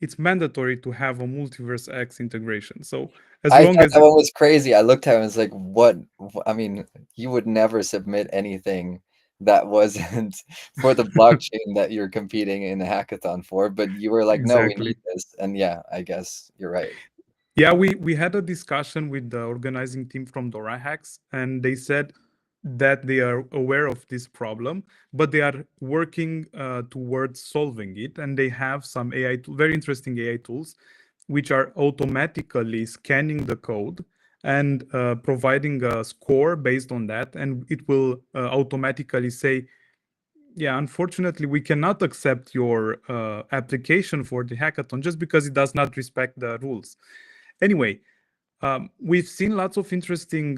it's mandatory to have a MultiverseX integration. So as I long thought as that one was crazy. I looked at it and was like, what? I mean, you would never submit anything that wasn't for the blockchain that you're competing in a hackathon for, but you were like, no, we exactly. need this. And yeah, I guess you're right. Yeah, we had a discussion with the organizing team from Dora Hacks, and they said that they are aware of this problem, but they are working towards solving it. And they have some very interesting AI tools, which are automatically scanning the code and providing a score based on that. And it will automatically say, yeah, unfortunately, we cannot accept your application for the hackathon just because it does not respect the rules. Anyway, we've seen lots of interesting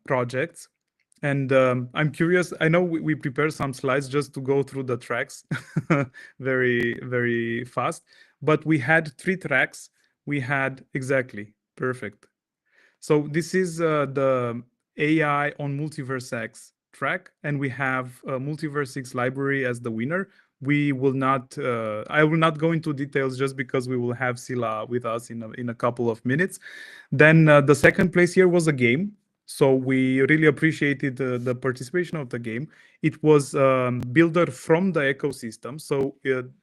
projects, and I'm curious. I know we prepared some slides just to go through the tracks very, very fast, but we had 3 tracks. We had exactly perfect. So this is the AI on MultiverseX track, and we have MultiverseX library as the winner. We will not, I will not go into details just because we will have Sylla with us in a couple of minutes. Then the second place here was a game. So we really appreciated the participation of the game. It was builder from the ecosystem. So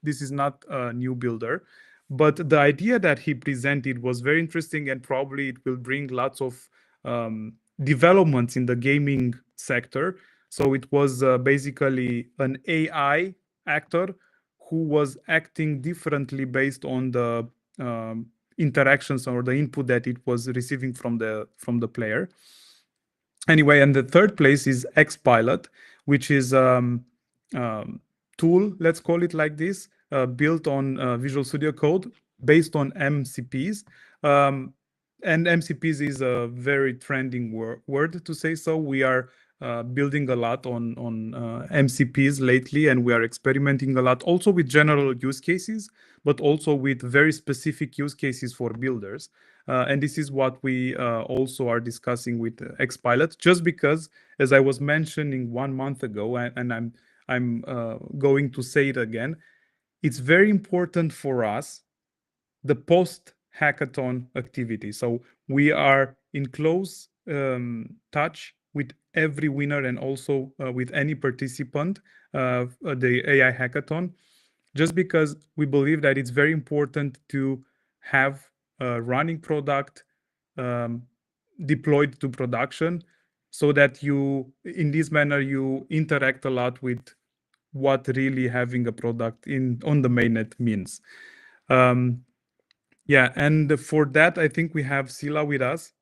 this is not a new builder. But the idea that he presented was very interesting, and probably it will bring lots of developments in the gaming sector. So it was basically an AI actor who was acting differently based on the interactions or the input that it was receiving from the player. Anyway, and the third place is XPilot, which is tool, let's call it like this, built on Visual Studio Code based on MCPs. And MCPs is a very trending word to say so. We are building a lot on MCPs lately, and we are experimenting a lot also with general use cases, but also with very specific use cases for builders. And this is what we also are discussing with XPilot, just because, as I was mentioning 1 month ago, and I'm going to say it again, it's very important for us, the post-hackathon activity. So we are in close touch with every winner and also with any participant of the AI hackathon, just because we believe that it's very important to have a running product deployed to production, so that you, in this manner, you interact a lot with what really having a product on the mainnet means. Yeah, and for that, I think we have Sylla with us.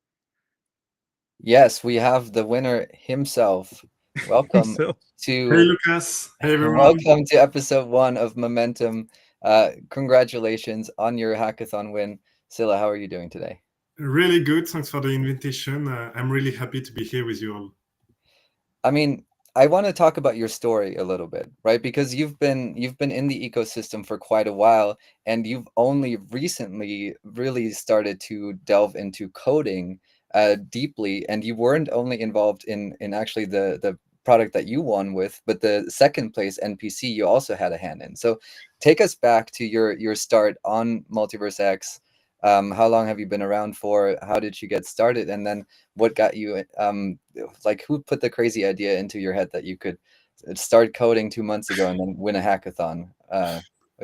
Yes, we have the winner himself. Welcome So, to Hey Lukas, hey everyone. welcome to episode 1 of Momentum. Congratulations on your hackathon win. Sylla, how are you doing today? Really good. Thanks for the invitation. I'm really happy to be here with you all. I mean, I want to talk about your story a little bit, right? Because you've been in the ecosystem for quite a while, and you've only recently really started to delve into coding deeply, and you weren't only involved in actually the product that you won with, but the second place NPC you also had a hand in. So take us back to your start on MultiverseX. How long have you been around for? How did you get started? And then what got you, like, who put the crazy idea into your head that you could start coding 2 months ago and then win a hackathon a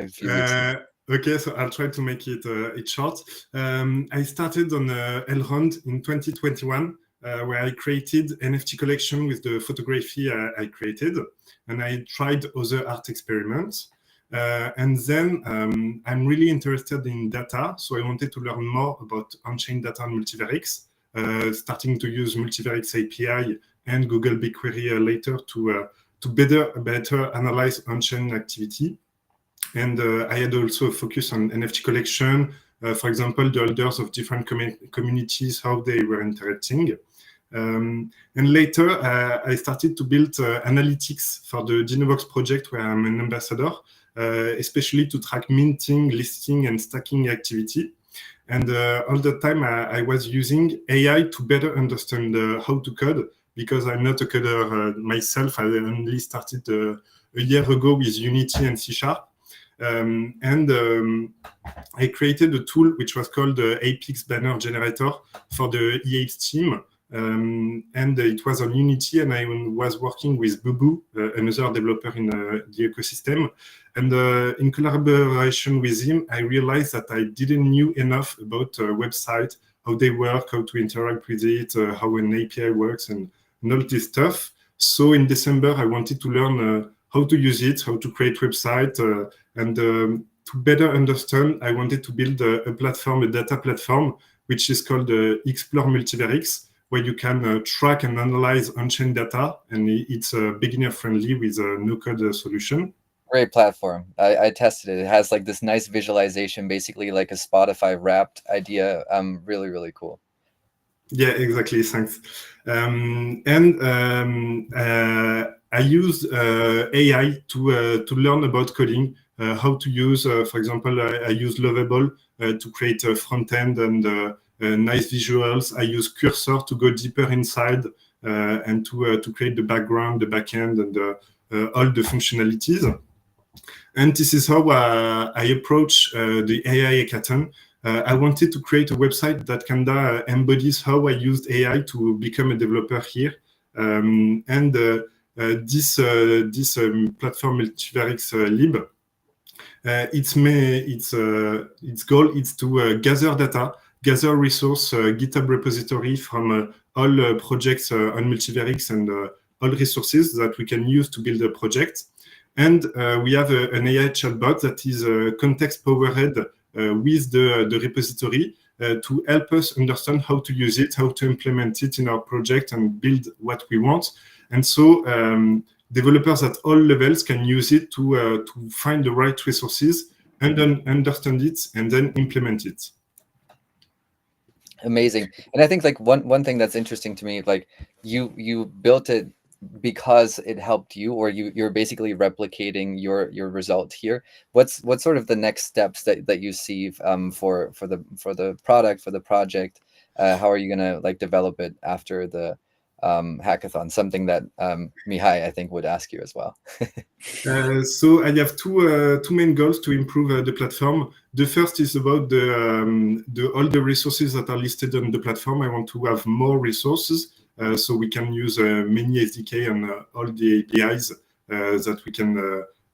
few weeks ago? Okay, so I'll try to make it short. I started on Elrond in 2021, where I created NFT collection with the photography I created, and I tried other art experiments. And then I'm really interested in data, so I wanted to learn more about on-chain data and MultiverseX, starting to use MultiverseX API and Google BigQuery later to better analyze on-chain activity. And I had also a focus on NFT collection, for example, the holders of different communities, how they were interacting. And later, I started to build analytics for the Dinobox project, where I'm an ambassador, especially to track minting, listing, and stacking activity. And all the time, I was using AI to better understand how to code, because I'm not a coder myself. I only started a year ago with Unity and C#. I created a tool which was called the Apex Banner Generator for the EA team. And it was on Unity, and I was working with Bubu, another developer in the ecosystem. And in collaboration with him, I realized that I didn't know enough about website, how they work, how to interact with it, how an API works, and all this stuff. So in December, I wanted to learn how to use it, how to create website, and to better understand, I wanted to build a platform, a data platform, which is called Explore MultiverseX, where you can track and analyze on-chain data, and it's beginner-friendly with a no-code solution. Great platform. I tested it. It has like this nice visualization, basically like a Spotify wrapped idea. Really, really cool. Yeah, exactly. Thanks. I used AI to learn about coding, how to use, for example, I use Lovable to create a front end and nice visuals. I use Cursor to go deeper inside and to create the background, the backend, and all the functionalities. And this is how I approach the AI hackathon. I wanted to create a website that kind of embodies how I used AI to become a developer here. This platform MultiverseX Lib, its goal is to gather data, gather resource, GitHub repository from all projects on MultiverseX and all resources that we can use to build a project. And we have an AI chatbot that is context powered with the repository to help us understand how to use it, how to implement it in our project and build what we want. And so developers at all levels can use it to find the right resources and then understand it and then implement it. Amazing. And I think like one thing that's interesting to me, like you built it because it helped you, or you're basically replicating your result here. What's sort of the next steps that you see for the product, for the project? How are you gonna like develop it after the hackathon? Something that Mihai, I think, would ask you as well. So I have two main goals to improve the platform. The first is about all the resources that are listed on the platform. I want to have more resources so we can use many SDK and all the APIs that we can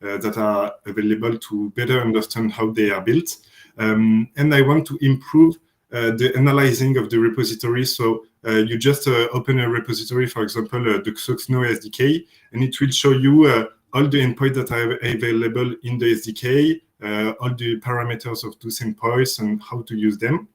that are available to better understand how they are built. And I want to improve the analyzing of the repository. So you just open a repository, for example, the Xoxno SDK, and it will show you all the endpoints that are available in the SDK, all the parameters of those endpoints and how to use them.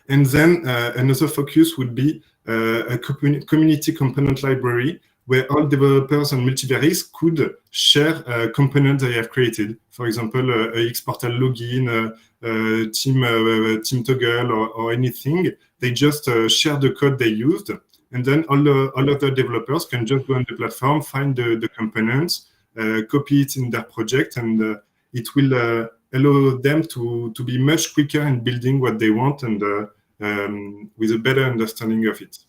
And then another focus would be a community component library where all developers on MultiverseX could share components they have created. For example, a X-Portal login, team toggle, or anything. They just share the code they used. And then all other developers can just go on the platform, find the components, copy it in their project, and it will allow them to be much quicker in building what they want and with a better understanding of it.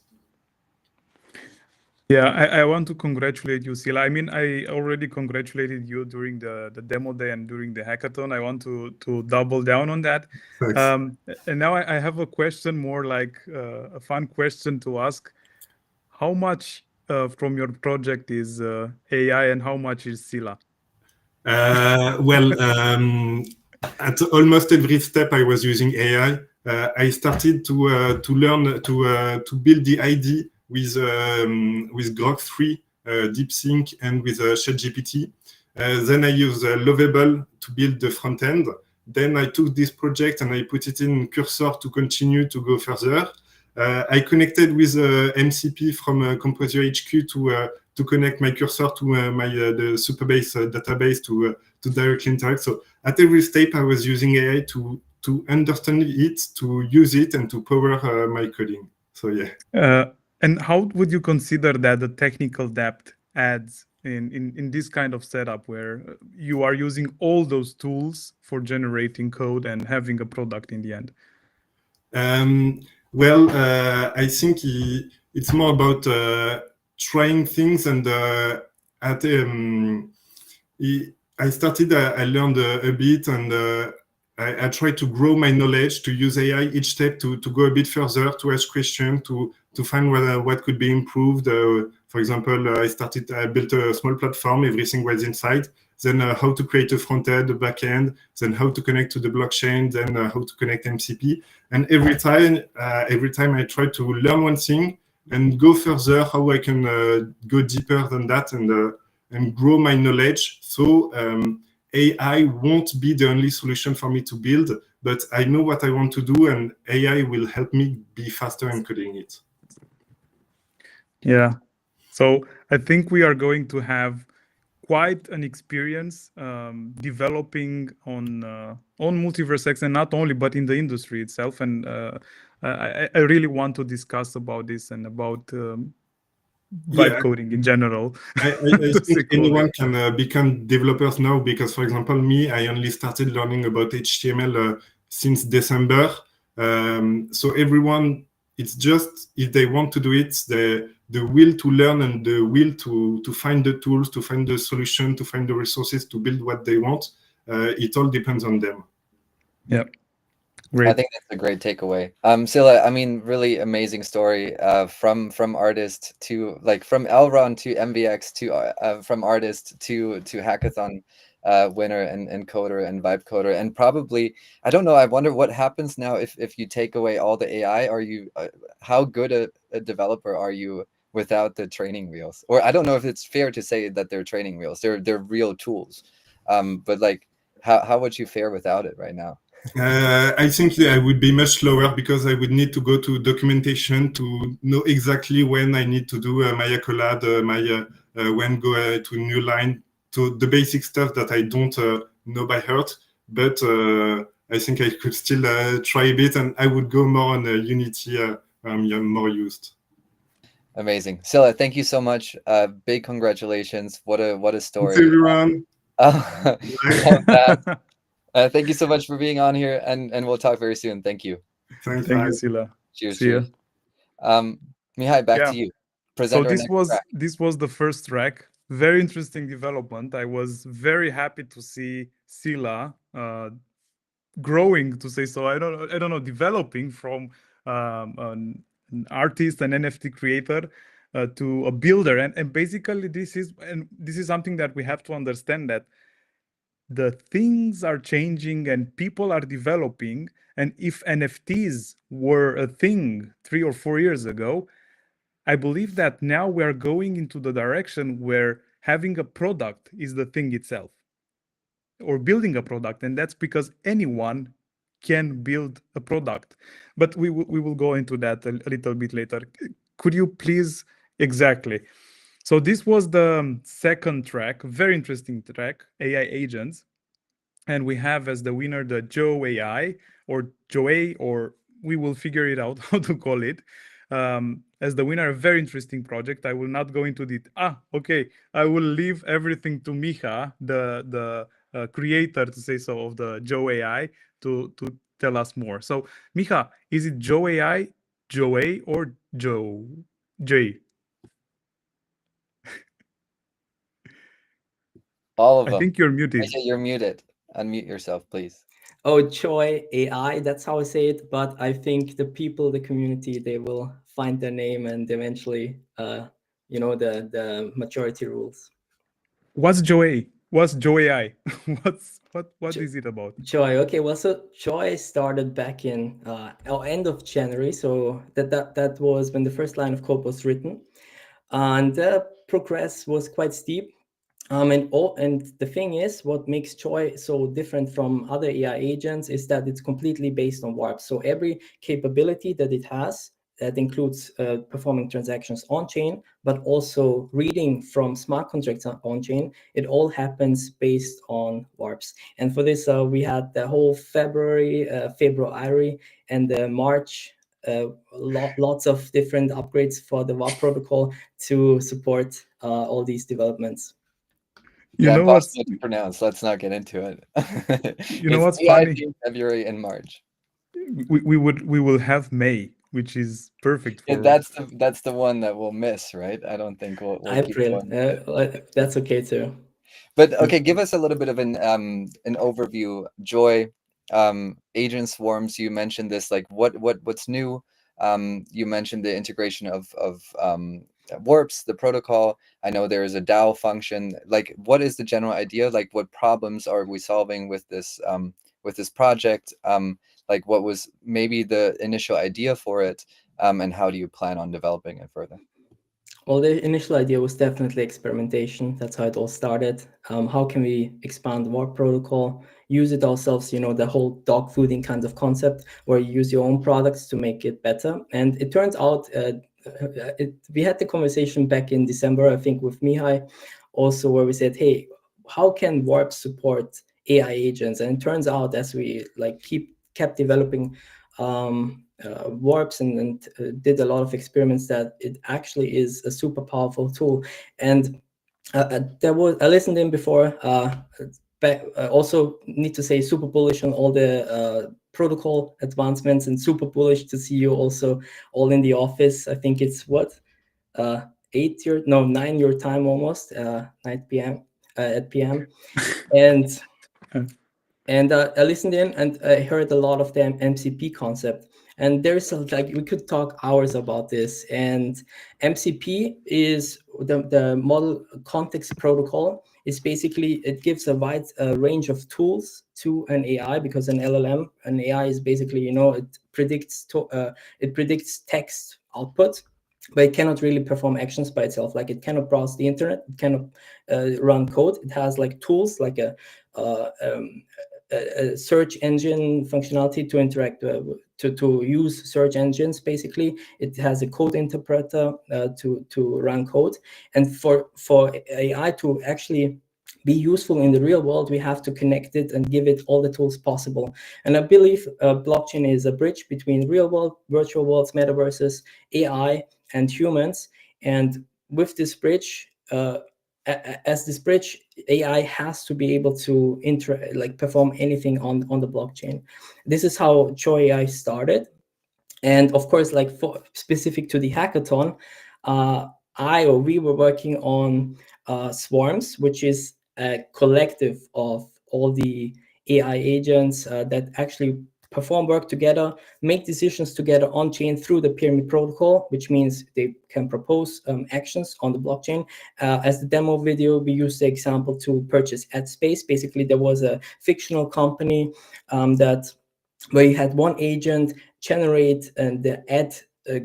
Yeah, I want to congratulate you, Sylla. I mean, I already congratulated you during the demo day and during the hackathon. I want to double down on that. And now I have a question, more like a fun question to ask. How much from your project is AI and how much is Sylla? At almost every step I was using AI. I started to learn to build the ID with Grok 3, DeepSync, and with ChatGPT. Then I used Lovable to build the front end. Then I took this project and I put it in Cursor to continue to go further. I connected with MCP from Composer HQ to connect my cursor to the Superbase database to directly interact. So at every step, I was using AI to understand it, to use it, and to power my coding. So yeah. And how would you consider that the technical depth adds in this kind of setup where you are using all those tools for generating code and having a product in the end? I think it's more about trying things, and I started, I learned a bit, and I tried to grow my knowledge, to use AI each step to go a bit further, to ask questions, to find what could be improved. For example, I built a small platform, everything was inside. Then how to create a front end, a back end, then how to connect to the blockchain, then how to connect MCP. And every time I try to learn one thing and go further, how I can go deeper than that and grow my knowledge. So AI won't be the only solution for me to build, but I know what I want to do, and AI will help me be faster in coding it. Yeah. So I think we are going to have quite an experience developing on MultiverseX, and not only, but in the industry itself. And I really want to discuss about this and about vibe coding in general. I think anyone can become developers now, because, for example, me, I only started learning about HTML since December. So everyone, it's just, if they want to do it, the will to learn and the will to find the tools, to find the solution, to find the resources to build what they want. It all depends on them. Yeah. Great. I think that's a great takeaway. Sylla, I mean, really amazing story. From artist to, like, from Elrond to MVX to from artist to hackathon winner and coder and vibe coder, and probably, I don't know, I wonder what happens now if you take away all the AI. Are you how good a developer are you without the training wheels? Or I don't know if it's fair to say that they're training wheels. They're real tools. But like, how would you fare without it right now? I think I would be much slower, because I would need to go to documentation to know exactly when I need to do my accolade, when go to new line, to the basic stuff that I don't know by heart. But I think I could still try a bit, and I would go more on Unity, more used. Amazing. Sylla, thank you so much. Big congratulations. What a story. Thanks, everyone. Thank you so much for being on here, and we'll talk very soon. Thank you. Thank you, Sylla. Cheers. See ya. Mihai, back to you. So this was the first track. Very interesting development. I was very happy to see Sylla growing, to say so. I don't know, developing from an artist, an NFT creator, to a builder, and basically this is something that we have to understand, that the things are changing and people are developing. And if NFTs were a thing 3 or 4 years ago, I believe that now we are going into the direction where having a product is the thing itself, or building a product. And that's because anyone can build a product. But we will go into that a little bit later. Could you please? Exactly. So this was the second track, very interesting track, AI agents. And we have as the winner the Joe AI, or Joe, or we will figure it out how to call it. As the winner, a very interesting project. I will not go into it. Okay. I will leave everything to Micha, the creator, to say so, of the Joe AI, to tell us more. So Micha, is it Joe AI, Joe A, or Joe J? All of them. I think you're muted. You're muted. Unmute yourself, please. Oh, Choi AI, that's how I say it. But I think the people, the community, they will find their name, and eventually, the majority rules. What's Joe A? What's Joe AI? What is it about? Choi. Okay, well, so Choi started back in end of January. So that was when the first line of code was written, and the progress was quite steep. And the thing is, what makes Choi so different from other AI agents is that it's completely based on warps. So every capability that it has, that includes performing transactions on-chain, but also reading from smart contracts on-chain, it all happens based on warps. And for this, we had the whole February, and March, lots of different upgrades for the warp protocol to support all these developments. You know what's to pronounce. Let's not get into it. You know what's funny? February and March. We will have May, which is perfect for. Yeah, that's the one that we'll miss, right? I don't think we'll April. keep going. That's okay too. But okay, give us a little bit of an overview. Joy, agent swarms. You mentioned this. Like, what's new? You mentioned the integration of warps, the protocol. I know there is a DAO function. Like, what is the general idea? Like, what problems are we solving with this project? Like, what was maybe the initial idea for it, and how do you plan on developing it further? Well, the initial idea was definitely experimentation. That's how it all started. How can we expand the warp protocol, use it ourselves, the whole dog fooding kind of concept where you use your own products to make it better. And it turns out we had the conversation back in December, I think, with Mihai also, where we said, hey, how can warp support AI agents? And it turns out, as we kept developing warps and did a lot of experiments, that it actually is a super powerful tool. And I listened in before. Also need to say super bullish on all the protocol advancements, and super bullish to see you also all in the office. I think it's 9 your time almost, 9 p.m. At PM. And I listened in and I heard a lot of the MCP concept. And there's we could talk hours about this. And MCP is the model context protocol. Is basically, it gives a wide range of tools to an AI, because an LLM, an AI is basically, it predicts text output, but it cannot really perform actions by itself. Like, it cannot browse the internet, it cannot run code. It has tools like a search engine functionality to interact to use search engines. Basically, it has a code interpreter to run code. And for AI to actually be useful in the real world, we have to connect it and give it all the tools possible. And I believe blockchain is a bridge between real world, virtual worlds, metaverses, AI, and humans. And with this bridge, as this bridge, AI has to be able to perform anything on the blockchain. This is how Joy AI started. And of course, for specific to the hackathon, we were working on Swarms, which is a collective of all the AI agents that actually perform work together, make decisions together on chain through the pyramid protocol, which means they can propose actions on the blockchain. As the demo video, we used the example to purchase ad space. Basically, there was a fictional company where you had one agent generate the ad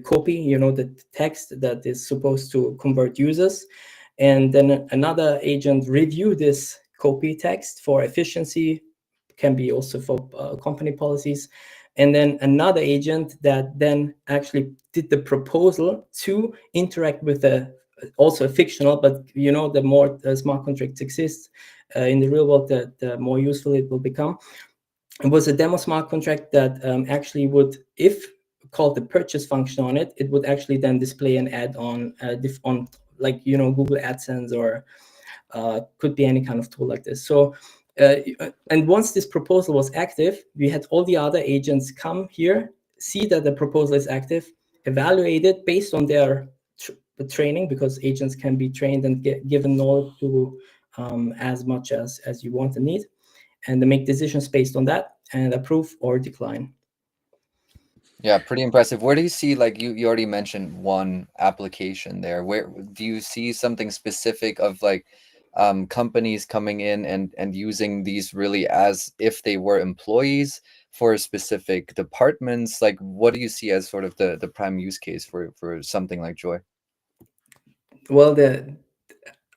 copy, the text that is supposed to convert users, and then another agent review this copy text for efficiency, can be also for company policies, and then another agent that then actually did the proposal to interact with also a fictional, but the more smart contracts exist in the real world, the more useful it will become. It was a demo smart contract that actually would, if called the purchase function on it, it would actually then display an ad on Google AdSense, or could be any kind of tool like this. So, and once this proposal was active, we had all the other agents come here, see that the proposal is active, evaluate it based on their training, because agents can be trained and given knowledge to as much as you want and need, and then make decisions based on that and approve or decline. Yeah, pretty impressive. Where do you see, you already mentioned one application there. Where do you see something specific of companies coming in and using these really as if they were employees for specific departments? Like, what do you see as sort of the prime use case for something like Joy? Well,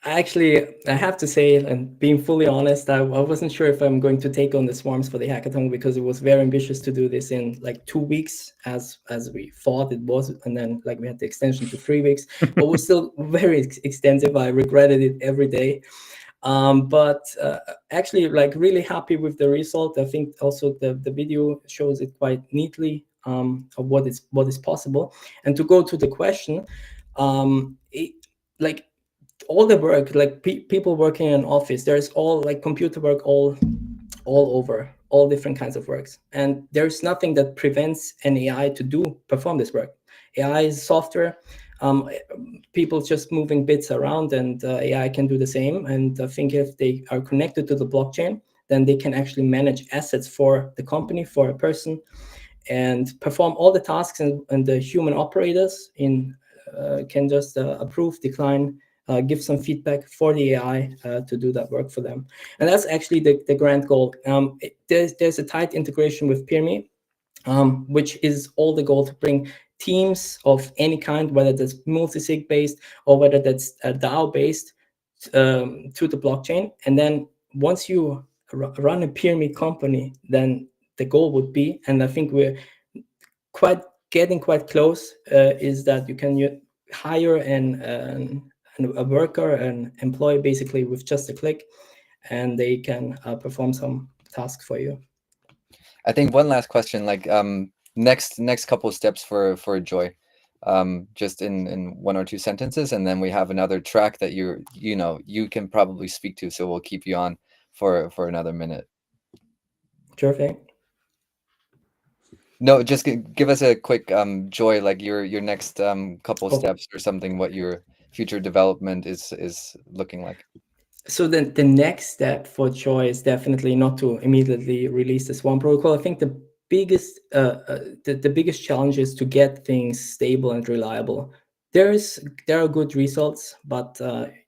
actually, I have to say, and being fully honest, I wasn't sure if I'm going to take on the Swarms for the hackathon, because it was very ambitious to do this in 2 weeks, as we thought it was, and then we had the extension to 3 weeks, but it was still very extensive. I regretted it every day. But actually, really happy with the result. I think also the video shows it quite neatly of what is possible. And to go to the question, all the work, people working in an office, there's all computer work all over all different kinds of works. And there's nothing that prevents an AI to perform this work. AI is software. People just moving bits around, and AI can do the same. And I think if they are connected to the blockchain, then they can actually manage assets for the company, for a person, and perform all the tasks. And the human operators can just approve, decline, give some feedback for the AI to do that work for them. And that's actually the grand goal. There's a tight integration with Pyramid, which is all the goal to bring teams of any kind, whether that's multi-sig based or whether that's DAO based, to the blockchain. And then once you run a Pyramid company, then the goal would be, and I think we're getting quite close, is that you can hire a worker, an employee, basically with just a click, and they can perform some tasks for you. I think one last question, like next couple of steps for Joy, just in one or two sentences, and then we have another track that you can probably speak to, so we'll keep you on for another minute. Sure thing. No, just give us a quick Joy, like your next couple of steps or something, what your future development is looking like. So the next step for Joy is definitely not to immediately release this one protocol. I think the biggest challenge is to get things stable and reliable. There are good results, but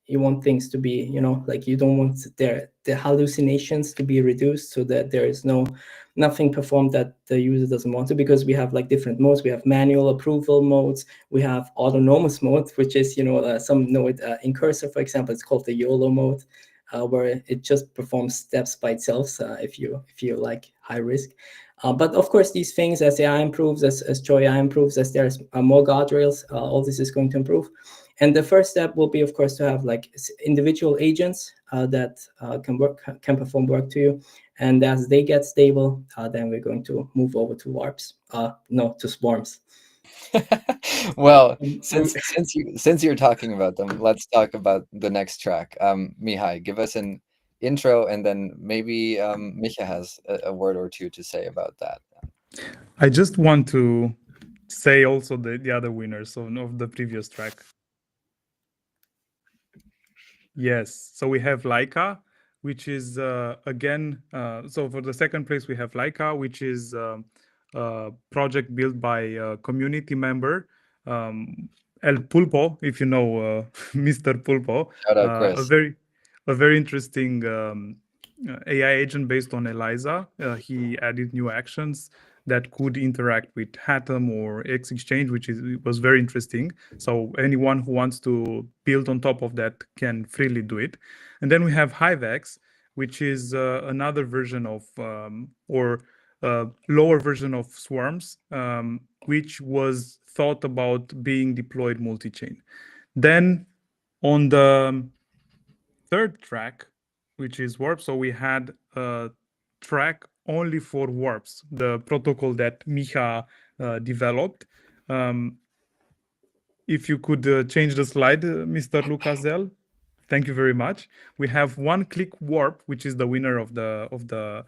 you want things to be, like, you don't want the hallucinations to be reduced, so that there is nothing performed that the user doesn't want to, because we have like different modes. We have manual approval modes, we have autonomous mode, which is some node in Cursor, for example, it's called the YOLO mode, where it just performs steps by itself, if you like high risk. But of course, these things, as AI improves, as Joy AI improves, as there's more guardrails, all this is going to improve. And the first step will be, of course, to have like individual agents that can perform work to you. And as they get stable, then we're going to move over to warps. To swarms. Well, since you're talking about them, let's talk about the next track. Mihai, give us an intro, and then maybe Micha has a word or two to say about that. I just want to say also the other winners of the previous track. Yes, so we have Laika, which is again, so for the second place we have Laika, which is a project built by a community member, El Pulpo, if you know Mr. Pulpo. Shout out, Chris. A very interesting AI agent based on ELIZA. He added new actions that could interact with Atom or X Exchange, which was very interesting. So anyone who wants to build on top of that can freely do it. And then we have HiveX, which is another version of lower version of Swarms, which was thought about being deployed multi-chain. Then on the third track, which is Warp, so we had a track only for warps, the protocol that Micha developed. If you could change the slide, Mr. Lukas Seel, thank you very much. We have one-click warp, which is the winner of the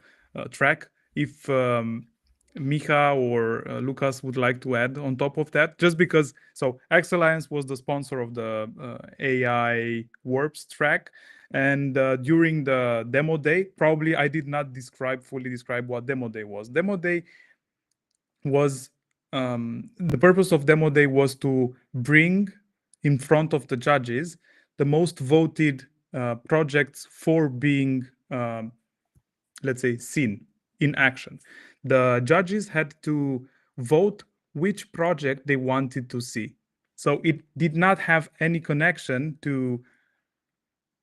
track. If Micha or Lukas would like to add on top of that, just because, so X Alliance was the sponsor of the AI warps track. And during the demo day, probably I did not fully describe what demo day was. Demo day was, the purpose of demo day was to bring in front of the judges the most voted projects for being, let's say, seen in action. The judges had to vote which project they wanted to see. So it did not have any connection to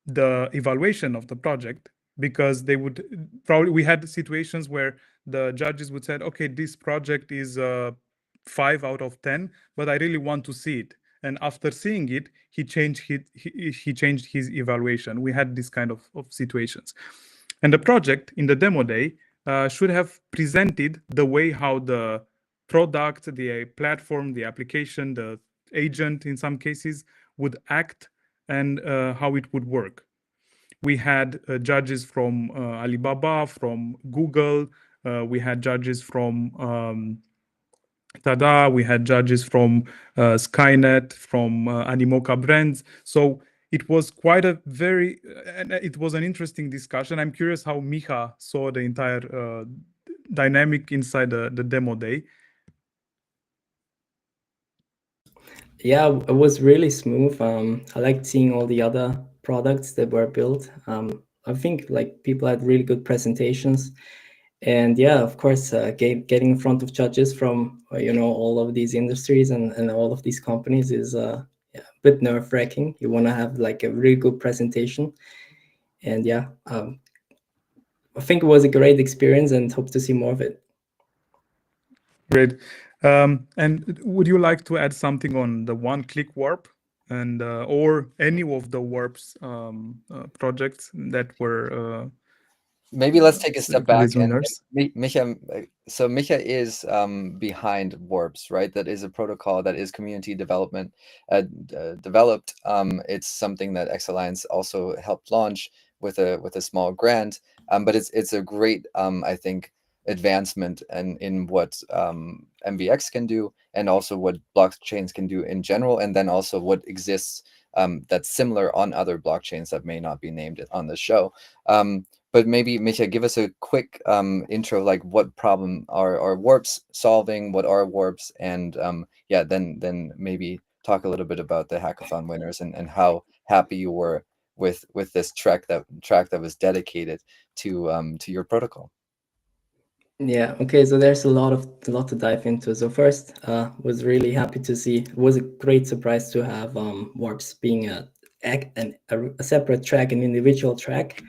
the evaluation of the project, because they would probably, we had situations where the judges would say, okay, this project is 5 out of 10, but I really want to see it. And after seeing it, he changed his evaluation. We had this kind of situations. And the project in the demo day should have presented the way how the product, the platform, the application, the agent in some cases would act, and how it would work. we had judges from Alibaba, from Google, we had judges from Tada, we had judges from Skynet, from Animoca Brands. So it was quite a very, it was an interesting discussion. I'm curious how Micha saw the entire dynamic inside the demo day. Yeah, it was really smooth. I liked seeing all the other products that were built. I think like people had really good presentations, and yeah, of course, getting in front of judges from all of these industries and all of these companies is a bit nerve-wracking. You want to have like a really good presentation, and yeah, I think it was a great experience, and hope to see more of it. Great. And would you like to add something on the one-click warp and or any of the warps projects that were maybe let's take a step back and listeners? Micha, so Micha is behind warps, right? That is a protocol that is community development developed. It's something that X Alliance also helped launch with a small grant, but it's a great I think advancement and in what MVX can do, and also what blockchains can do in general, and then also what exists that's similar on other blockchains that may not be named on the show. But maybe, Micha, give us a quick intro, like what problem are warps solving, what are warps, and yeah, then maybe talk a little bit about the hackathon winners and how happy you were with this track that was dedicated to your protocol. Yeah, okay, so there's a lot to dive into. So first, was really happy to see, it was a great surprise to have warps being a separate track, an individual track.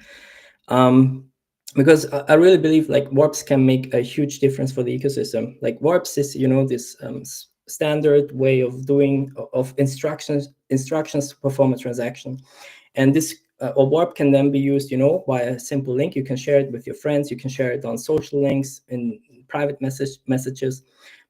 Because I really believe like warps can make a huge difference for the ecosystem. Like warps is this standard way of doing of instructions to perform a transaction, and this a warp can then be used via a simple link. You can share it with your friends, you can share it on social links, in private messages,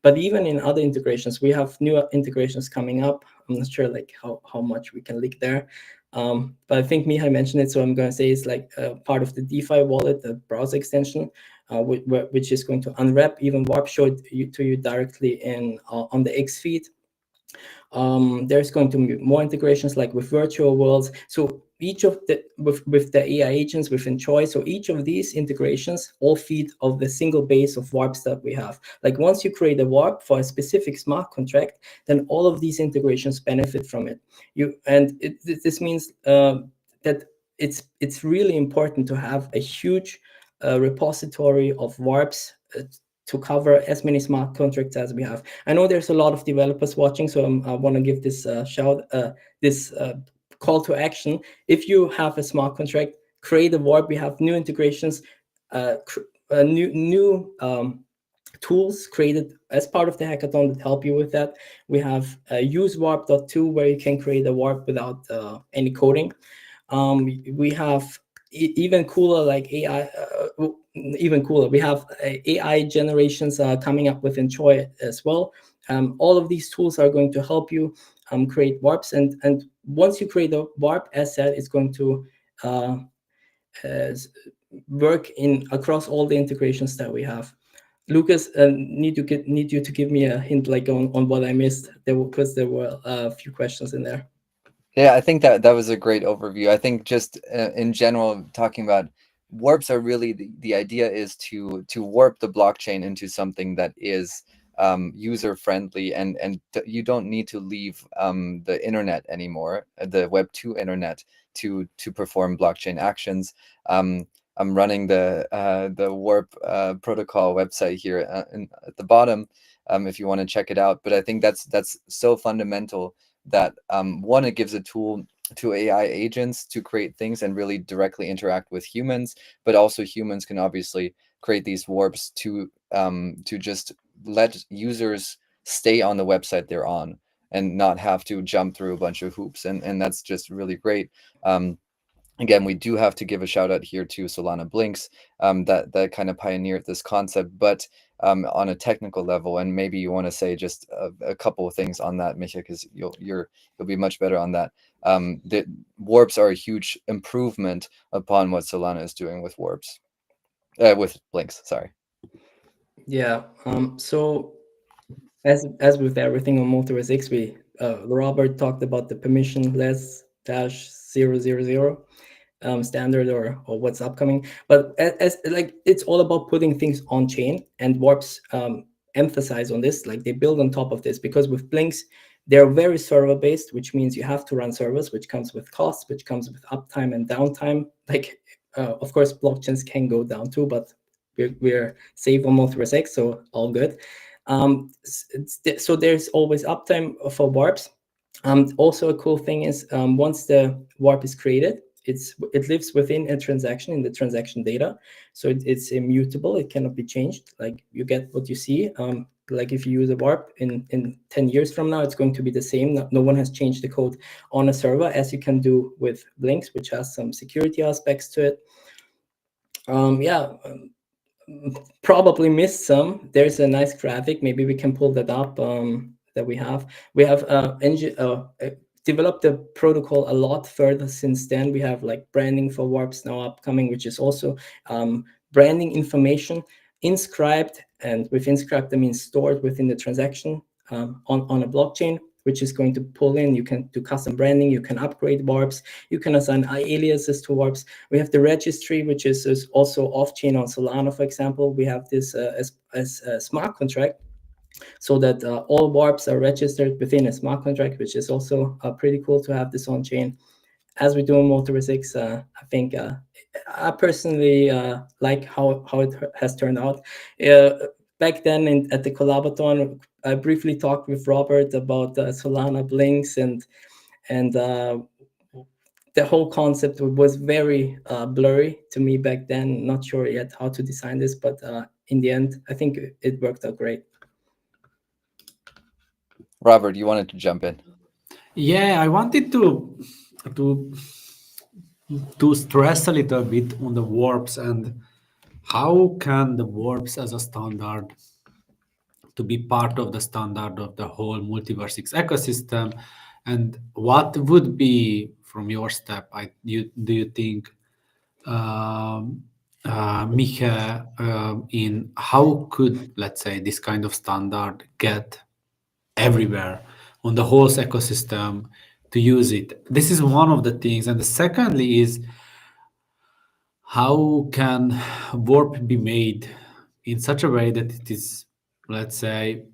but even in other integrations. We have new integrations coming up. I'm not sure like how much we can leak there, but I think Mihai mentioned it, so I'm going to say it's like part of the DeFi wallet, the browser extension, which is going to unwrap even warp, show it to you directly on the X feed. There's going to be more integrations like with virtual worlds. So each of the with the AI agents within Choice, so each of these integrations all feed of the single base of warps that we have. Like once you create a warp for a specific smart contract, then all of these integrations benefit from it. This means that it's really important to have a huge repository of warps to cover as many smart contracts as we have. I know there's a lot of developers watching, so I want to give this call to action. If you have a smart contract, create a warp. We have new integrations, new tools created as part of the hackathon that help you with that. We have use warp.2 where you can create a warp without any coding. We have even cooler, like AI, even cooler. We have AI generations coming up within Choi as well. All of these tools are going to help you create warps, and once you create a warp, as said, it's going to work across all the integrations that we have. Lukas, need you to give me a hint, like on what I missed, because there were a few questions in there. Yeah, I think that was a great overview. I think just in general, talking about warps are really the idea is to warp the blockchain into something that is user friendly, and you don't need to leave the internet anymore, the Web 2 internet, to perform blockchain actions. I'm running the warp protocol website here at the bottom, if you want to check it out. But I think that's so fundamental that one, it gives a tool to AI agents to create things and really directly interact with humans, but also humans can obviously create these warps to just let users stay on the website they're on and not have to jump through a bunch of hoops, and that's just really great. Again, we do have to give a shout out here to Solana Blinks, that kind of pioneered this concept. But on a technical level, and maybe you want to say just a couple of things on that, Micha, because you'll be much better on that. The warps are a huge improvement upon what Solana is doing with warps, with Blinks. Sorry. Yeah. So as with everything on MultiversX, we Robert talked about the permissionless -000 standard or what's upcoming, but as like it's all about putting things on chain, and warps emphasize on this, like they build on top of this, because with Blinks they're very server based, which means you have to run servers, which comes with costs, which comes with uptime and downtime. Like of course blockchains can go down too, but we're safe on MultiversX, so all good. So there's always uptime for warps. Also a cool thing is once the warp is created, it lives within a transaction in the transaction data, so it's immutable. It cannot be changed. Like you get what you see. Like if you use a warp in 10 years from now, it's going to be the same. No one has changed the code on a server, as you can do with Blinks, which has some security aspects to it. Probably missed some. There's a nice graphic. Maybe we can pull that up. That we have developed the protocol a lot further since then. We have like branding for warps now upcoming, which is also branding information inscribed, and with inscribed I mean stored within the transaction on a blockchain, which is going to pull in. You can do custom branding, you can upgrade warps, you can assign aliases to warps. We have the registry, which is also off-chain on Solana, for example. We have this as a smart contract, so that all warps are registered within a smart contract, which is also pretty cool to have this on chain. As we do in MultiverseX, I think I personally like how it has turned out. Back then at the Collaborathon, I briefly talked with Robert about Solana Blinks, and the whole concept was very blurry to me back then. Not sure yet how to design this, but in the end, I think it worked out great. Robert, you wanted to jump in? Yeah, I wanted to stress a little bit on the warps and how can the warps as a standard to be part of the standard of the whole MultiversX ecosystem, and what would be from your step? Do you think, Micha, in how could, let's say, this kind of standard get everywhere on the whole ecosystem to use it? This is one of the things, and the secondly is how can warp be made in such a way that it is, let's say,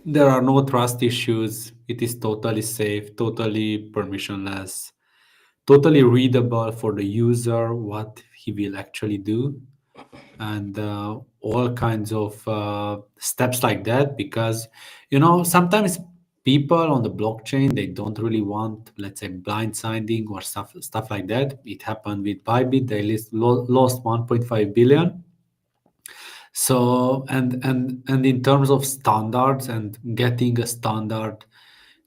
there are no trust issues, it is totally safe, totally permissionless, totally readable for the user what he will actually do, and all kinds of steps like that. Because sometimes people on the blockchain, they don't really want, let's say, blindsiding or stuff like that. It happened with Bybit. They lost 1.5 billion. So and in terms of standards and getting a standard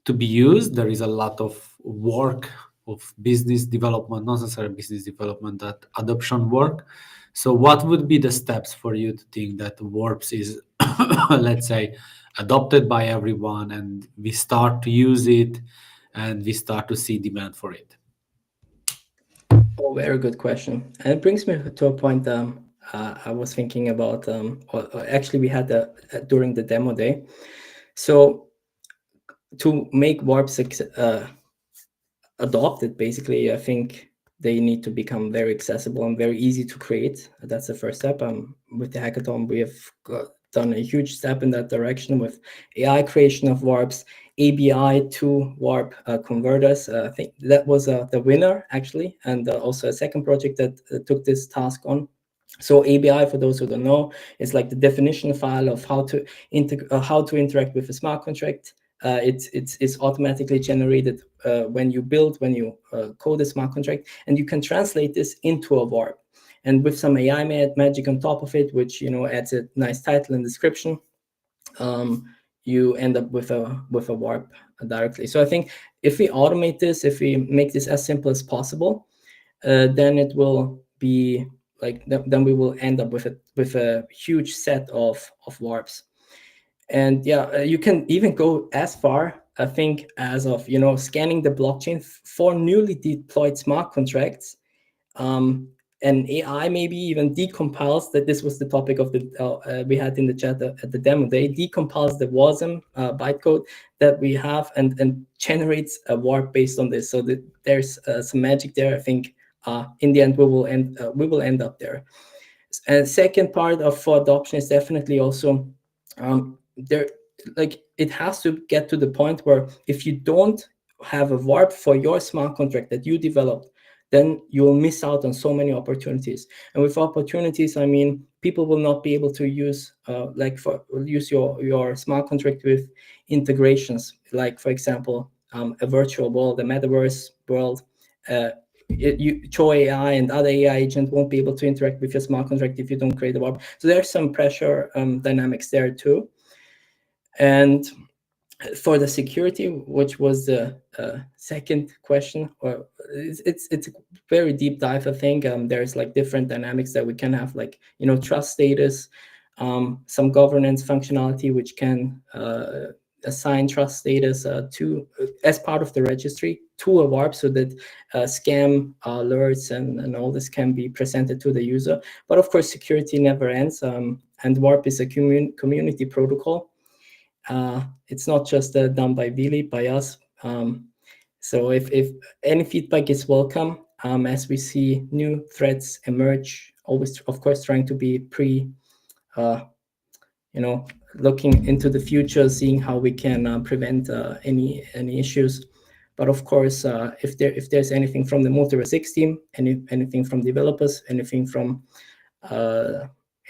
to be used, there is a lot of work of business development, not necessarily business development, that adoption work. So what would be the steps for you to think that warps is let's say adopted by everyone and we start to use it and we start to see demand for it? Oh, very good question. And it brings me to a point I was thinking about, or actually we had during the demo day. So to make warps adopted, basically, I think they need to become very accessible and very easy to create. That's the first step. With the hackathon, we have done a huge step in that direction with AI creation of warps, ABI to warp converters. I think that was the winner, actually, and also a second project that took this task on. So ABI, for those who don't know, is like the definition file of how to interact with a smart contract. It's automatically generated when you code a smart contract, and you can translate this into a warp. And with some AI magic on top of it, which adds a nice title and description, you end up with a warp directly. So I think if we automate this, if we make this as simple as possible, then it will be then we will end up with a huge set of warps. And you can even go as far, I think, as of scanning the blockchain for newly deployed smart contracts. And AI maybe even decompiles that. This was the topic of the we had in the chat at the demo day. Decompiles the WASM bytecode that we have and generates a warp based on this. So that there's some magic there. I think in the end we will end up there. And second part for adoption is definitely also there. Like it has to get to the point where if you don't have a warp for your smart contract that you developed, then you will miss out on so many opportunities. And with opportunities, I mean people will not be able to use your smart contract with integrations, like for example a virtual world, a metaverse world. Cho AI and other AI agents won't be able to interact with your smart contract if you don't create a warp. So there's some pressure dynamics there too. And for the security, which was the second question, or it's a very deep dive, I think. There's like different dynamics that we can have, like trust status, some governance functionality which can assign trust status to as part of the registry to a warp, so that scam alerts and all this can be presented to the user. But of course security never ends, and warp is a community protocol. It's not just done by Vili, by us. So if any feedback is welcome, as we see new threats emerge, always of course trying to be looking into the future, seeing how we can prevent any issues. But of course, if there's anything from the MultiverseX team, anything from developers, anything from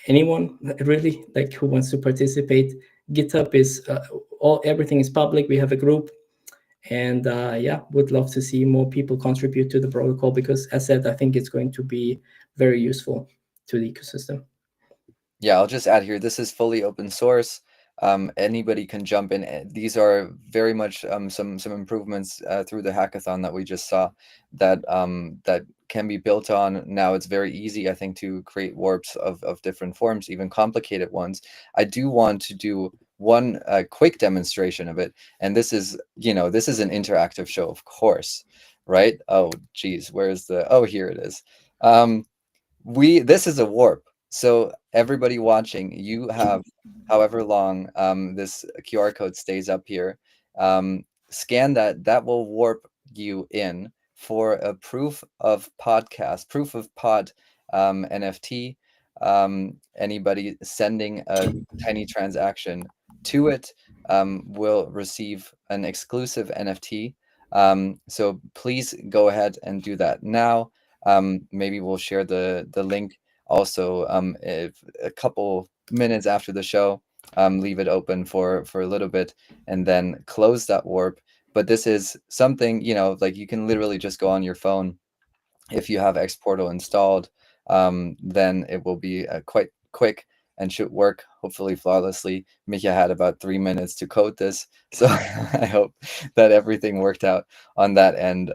anyone really like who wants to participate, GitHub is everything is public. We have a group, and would love to see more people contribute to the protocol, because as said, I think it's going to be very useful to the ecosystem. Yeah, I'll just add here, this is fully open source. Anybody can jump in. These are very much some improvements through the hackathon that we just saw that that can be built on. Now it's very easy, I think, to create warps of different forms, even complicated ones. I do want to do one quick demonstration of it, and this is this is an interactive show, of course, right? Oh geez, where's the here it is. This is a warp. So everybody watching, you have however long this QR code stays up here. Scan that will warp you in for a proof of pod NFT. Anybody sending a tiny transaction to it will receive an exclusive NFT. So please go ahead and do that now. Maybe we'll share the link also if a couple minutes after the show. Leave it open for a little bit and then close that warp. But this is something, like you can literally just go on your phone. If you have Xportal installed, then it will be quite quick and should work hopefully flawlessly. Micha had about 3 minutes to code this, so I hope that everything worked out on that end.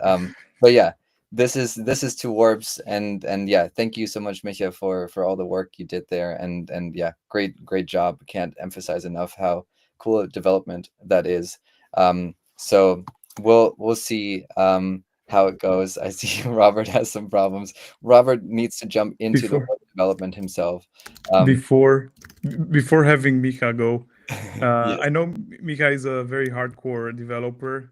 But yeah, this is two warps, and yeah, thank you so much, Micha, for all the work you did there, and yeah, great job. Can't emphasize enough how cool a development that is. So we'll see how it goes. I see Robert has some problems. Robert needs to jump into the web development himself. Before having Micha go, Yeah. I know Micha is a very hardcore developer.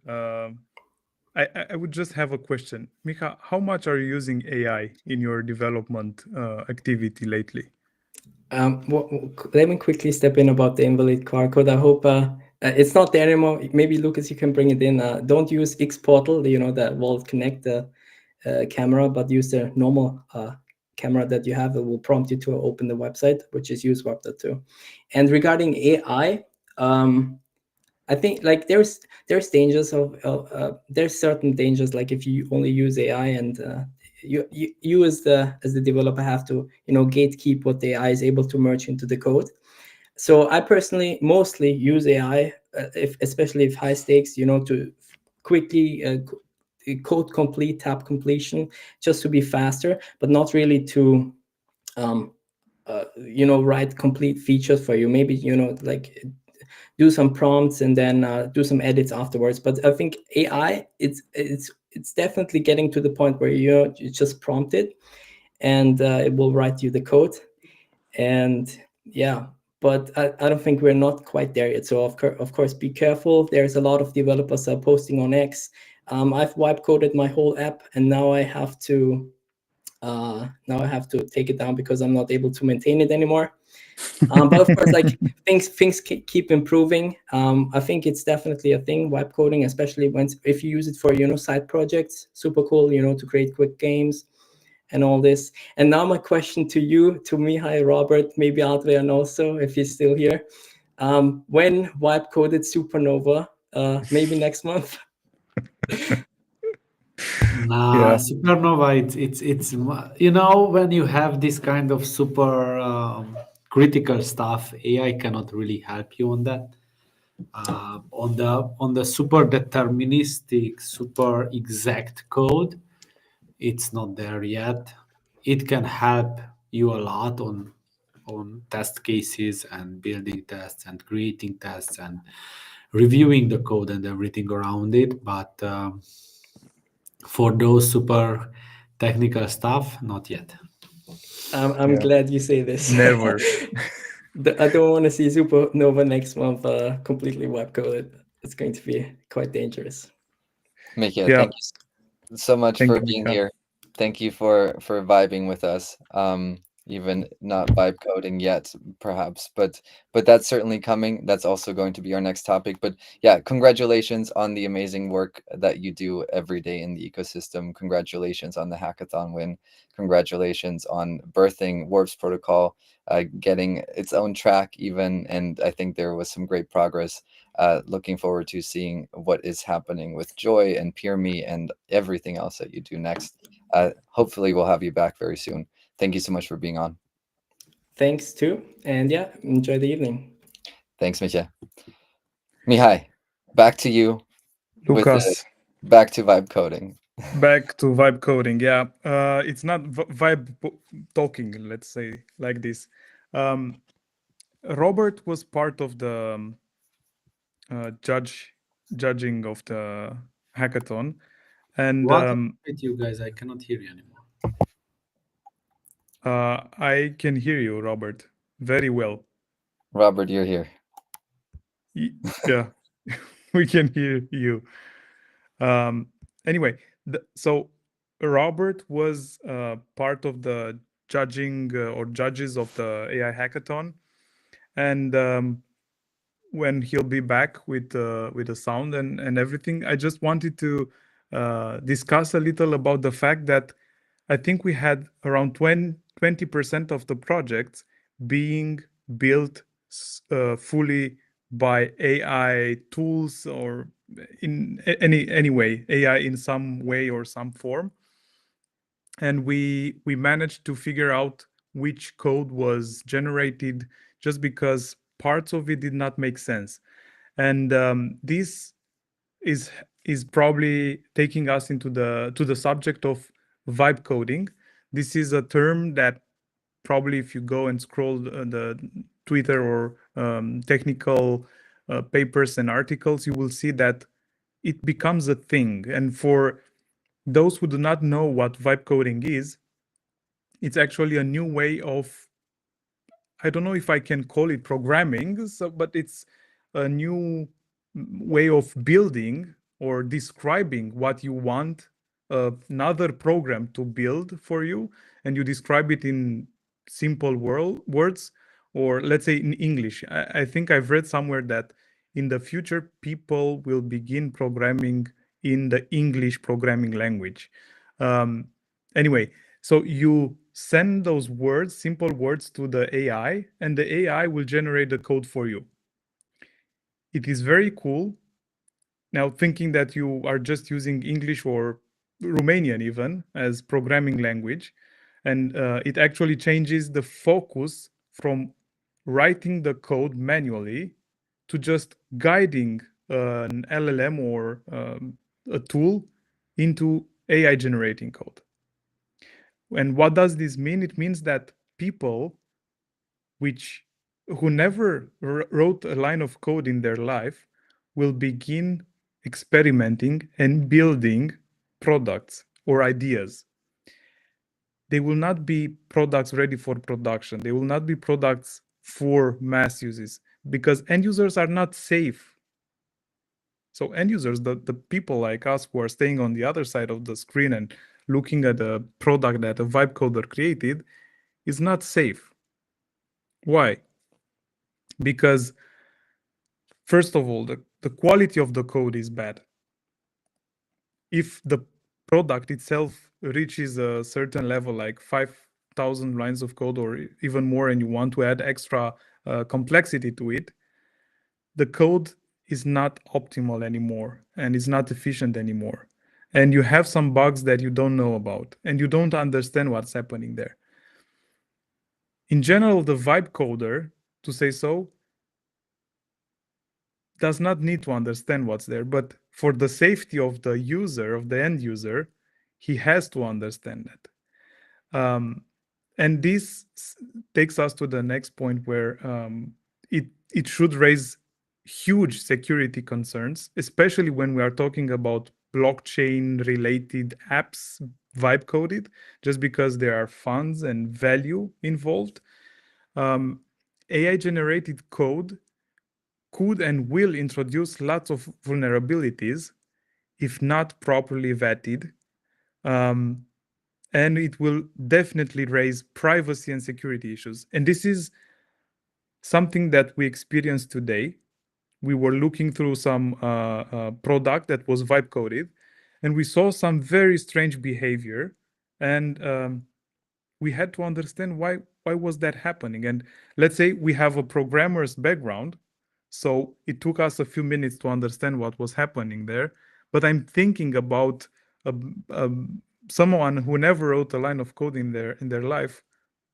I would just have a question. Micha, how much are you using AI in your development activity lately? Let me quickly step in about the invalid QR code. I hope it's not there anymore. Maybe Lukas, you can bring it in. Don't use Xportal, that will connect the camera, but use the normal camera that you have. It will prompt you to open the website, which is usewarp.to. And regarding AI, I think like there's dangers of there's certain dangers, like if you only use AI and you as the developer have to gatekeep what the AI is able to merge into the code. So I personally mostly use AI, especially if high stakes, to quickly code complete, tab completion, just to be faster, but not really to write complete features for you. Maybe, like do some prompts and then do some edits afterwards. But I think AI, it's definitely getting to the point where you just prompt it and it will write you the code. And yeah, but I don't think we're not quite there yet. So of course, be careful. There's a lot of developers are posting on X. I've wipe coded my whole app, and now I have to take it down because I'm not able to maintain it anymore. But of course, like things keep improving. I think it's definitely a thing, wipe coding, especially if you use it for side projects. Super cool, to create quick games and all this. And now my question to you, to Mihai, Robert, maybe Adrian also, if he's still here. When wipe coded Supernova? Maybe next month. Nah, Supernova, it's when you have this kind of super critical stuff, AI cannot really help you on that. On the super deterministic, super exact code, it's not there yet. It can help you a lot on test cases and building tests and creating tests and reviewing the code and everything around it, but for those super technical stuff, not yet. I'm glad you say this. Never. I don't want to see Supernova next month completely wipe coded. It's going to be quite dangerous. Micha, Yeah. thank you so much Thank for you, being Micha. here. Thank you for vibing with us. Even not vibe coding yet, perhaps, but that's certainly coming. That's also going to be our next topic. But yeah, congratulations on the amazing work that you do every day in the ecosystem. Congratulations on the hackathon win. Congratulations on birthing Warp's protocol, getting its own track even, and I think there was some great progress. Looking forward to seeing what is happening with Joy and PeerMe and everything else that you do next. Hopefully we'll have you back very soon. Thank you so much for being on. Thanks too. And yeah, enjoy the evening. Thanks, Micha. Mihai, back to you. Lukas, back to vibe coding. back to vibe coding. Yeah, it's not vibe talking, let's say like this. Robert was part of the judging of the hackathon. And What with you guys? I cannot hear you anymore. I can hear you, Robert, very well. Robert, you're here. Yeah, we can hear you. Anyway, so Robert was part of the judging or judges of the AI hackathon, and when he'll be back with the sound and everything, I just wanted to discuss a little about the fact that I think we had around 20% of the projects being built fully by AI tools, or in any way, AI in some way or some form. And we managed to figure out which code was generated just because parts of it did not make sense. And this is probably taking us into the subject of vibe coding. This is a term that probably, if you go and scroll the Twitter or technical papers and articles, you will see that it becomes a thing. And for those who do not know what vibe coding is, it's actually a new way of, I don't know if I can call it programming, but it's a new way of building or describing what you want another program to build for you, and you describe it in simple words, or let's say in English. I think I've read somewhere that in the future people will begin programming in the English programming language. Anyway, so you send those words, simple words, to the AI, and the AI will generate the code for you. It is very cool. Now, thinking that you are just using English or Romanian even as programming language, and it actually changes the focus from writing the code manually to just guiding an LLM or a tool into AI generating code. And what does this mean? It means that people who never wrote a line of code in their life will begin experimenting and building products or ideas. They will not be products ready for production. They will not be products for mass uses because end users are not safe. So end users, the people like us who are staying on the other side of the screen and looking at a product that a vibe coder created, is not safe. Why? Because first of all, the quality of the code is bad. If the product itself reaches a certain level, like 5,000 lines of code or even more, and you want to add extra complexity to it, the code is not optimal anymore and is not efficient anymore. And you have some bugs that you don't know about and you don't understand what's happening there. In general, the vibe coder, to say so, does not need to understand what's there, but for the safety of the user, of the end user, he has to understand that. And this takes us to the next point where it should raise huge security concerns, especially when we are talking about blockchain-related apps vibe coded, just because there are funds and value involved. AI-generated code could and will introduce lots of vulnerabilities if not properly vetted. And it will definitely raise privacy and security issues. And this is something that we experience today. We were looking through some product that was vibe coded, and we saw some very strange behavior. And we had to understand why was that happening. And let's say we have a programmer's background, so it took us a few minutes to understand what was happening there. But I'm thinking about someone who never wrote a line of code in their life.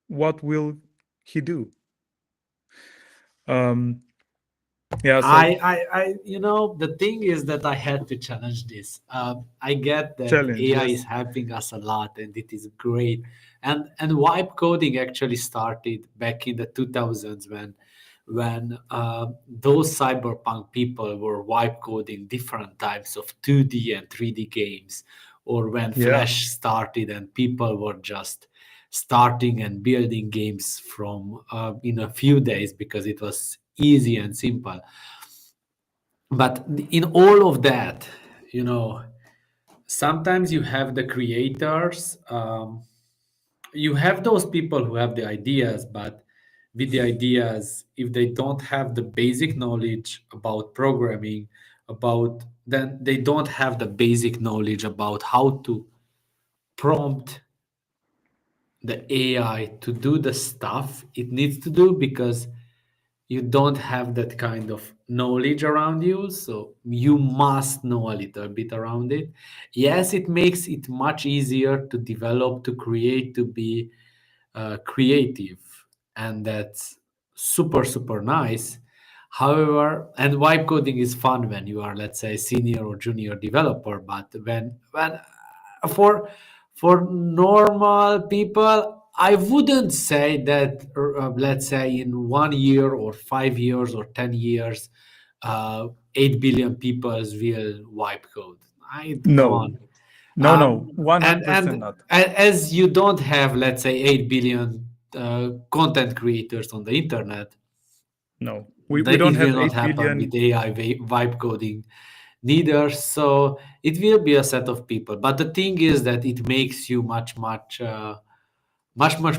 What will he do? Yeah. So I, the thing is that I had to challenge this. I get that challenge, AI yes. is helping us a lot, and it is great. And wipe coding actually started back in the 2000s when those cyberpunk people were wipe coding different types of 2D and 3D games, or when Yeah. Flash started and people were just starting and building games from in a few days because it was easy and simple. But in all of that, sometimes you have the creators, you have those people who have the ideas, but with the ideas, if they don't have the basic knowledge about programming, then they don't have the basic knowledge about how to prompt the AI to do the stuff it needs to do, because you don't have that kind of knowledge around you, so you must know a little bit around it. Yes, it makes it much easier to develop, to create, to be creative, and that's super nice. However, and vibe coding is fun when you are, let's say, senior or junior developer, but when for normal people, I wouldn't say that, let's say, in 1 year or 5 years or 10 years, 8 billion people will wipe code. Come No. on. No, And 100% not. as you don't have, let's say, 8 billion content creators on the internet, No, we don't it have will not 8 happen billion. with AI vibe coding neither. So it will be a set of people. But the thing is that it makes you much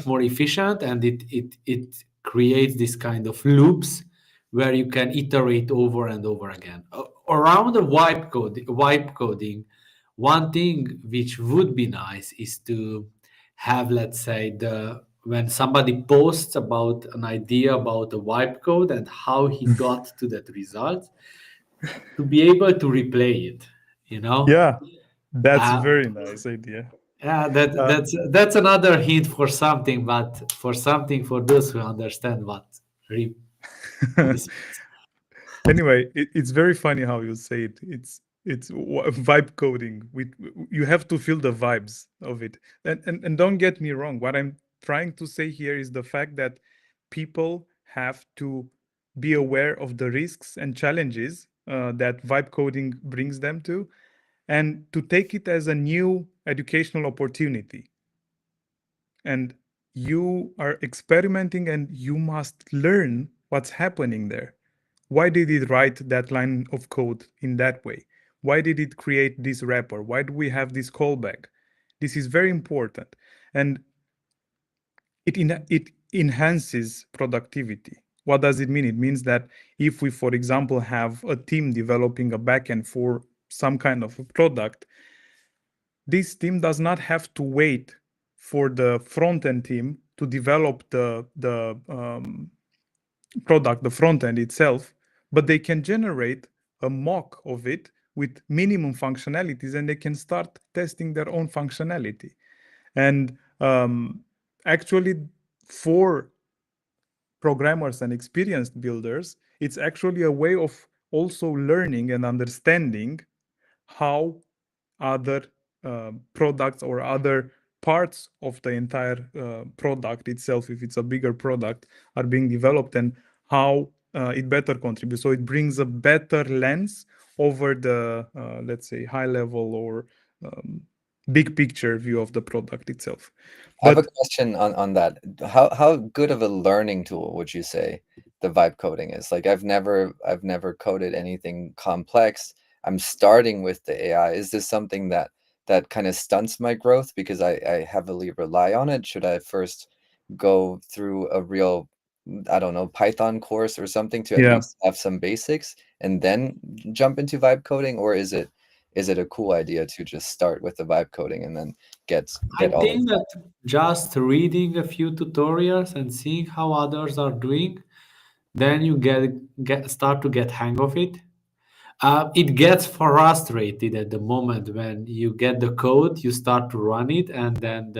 more efficient, and it creates this kind of loops where you can iterate over and over again. Around the vibe coding, one thing which would be nice is to have, let's say, when somebody posts about an idea about a vibe code and how he got to that result, to be able to replay it, Yeah, that's Uh, very nice idea. yeah, that's another hint for something, but for those who understand what this means. Anyway, it's very funny how you say it. It's vibe coding. You have to feel the vibes of it. And don't get me wrong. What I'm trying to say here is the fact that people have to be aware of the risks and challenges that vibe coding brings them to, and to take it as a new educational opportunity. And you are experimenting and you must learn what's happening there. Why did it write that line of code in that way? Why did it create this wrapper? Why do we have this callback? This is very important. And it enhances productivity. What does it mean? It means that if we, for example, have a team developing a backend for some kind of a product, this team does not have to wait for the front-end team to develop the product, the front end itself, but they can generate a mock of it with minimum functionalities, and they can start testing their own functionality. And actually, for programmers and experienced builders, it's actually a way of also learning and understanding how other products or other parts of the entire product itself, if it's a bigger product, are being developed, and how it better contributes. So it brings a better lens over the, let's say, high level or big picture view of the product itself. I have a question on that. How good of a learning tool would you say the vibe coding is? Like, I've never coded anything complex. I'm starting with the AI. Is this something that kind of stunts my growth because I heavily rely on it? Should I first go through a real, I don't know, Python course or something to at least have some basics and then jump into vibe coding? Or is it a cool idea to just start with the vibe coding and then get I all think that just reading a few tutorials and seeing how others are doing, then you start to get hang of it. It gets frustrated at the moment when you get the code, you start to run it, and then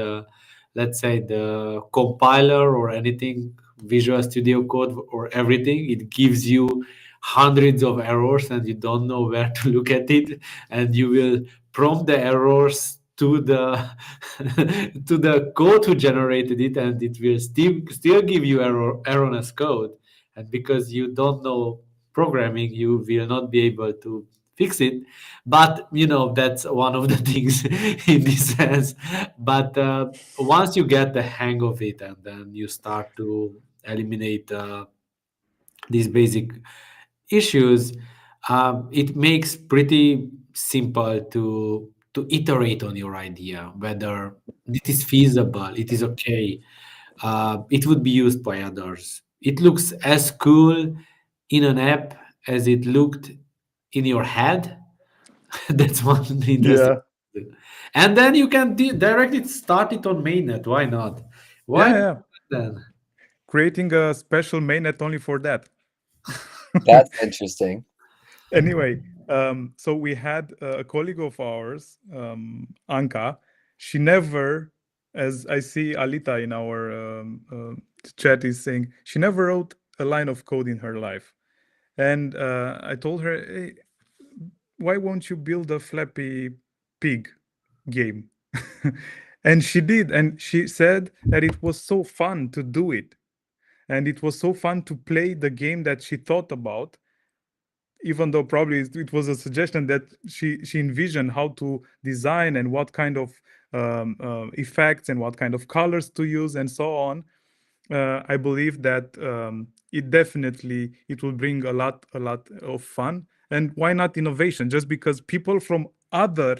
let's say the compiler or anything, Visual Studio Code or everything, it gives you hundreds of errors and you don't know where to look at it, and you will prompt the errors to the to the code who generated it, and it will still give you erroneous code. And because you don't know programming, you will not be able to fix it. But that's one of the things in this sense. But once you get the hang of it, and then you start to eliminate these basic issues, it makes pretty simple to iterate on your idea, whether it is feasible, it is okay, it would be used by others. It looks as cool in an app as it looked in your head. That's one interesting. And then you can directly start it on mainnet. Why not? Why then? Creating a special mainnet only for that. That's interesting. Anyway, so we had a colleague of ours, Anka. She never, as I see Alita in our chat is saying, she never wrote a line of code in her life. And I told her, hey, why won't you build a Flappy Pig game? And she did. And she said that it was so fun to do it. And it was so fun to play the game that she thought about, even though probably it was a suggestion that she envisioned how to design and what kind of effects and what kind of colors to use and so on. I believe that it will bring a lot of fun. And why not innovation? Just because people from other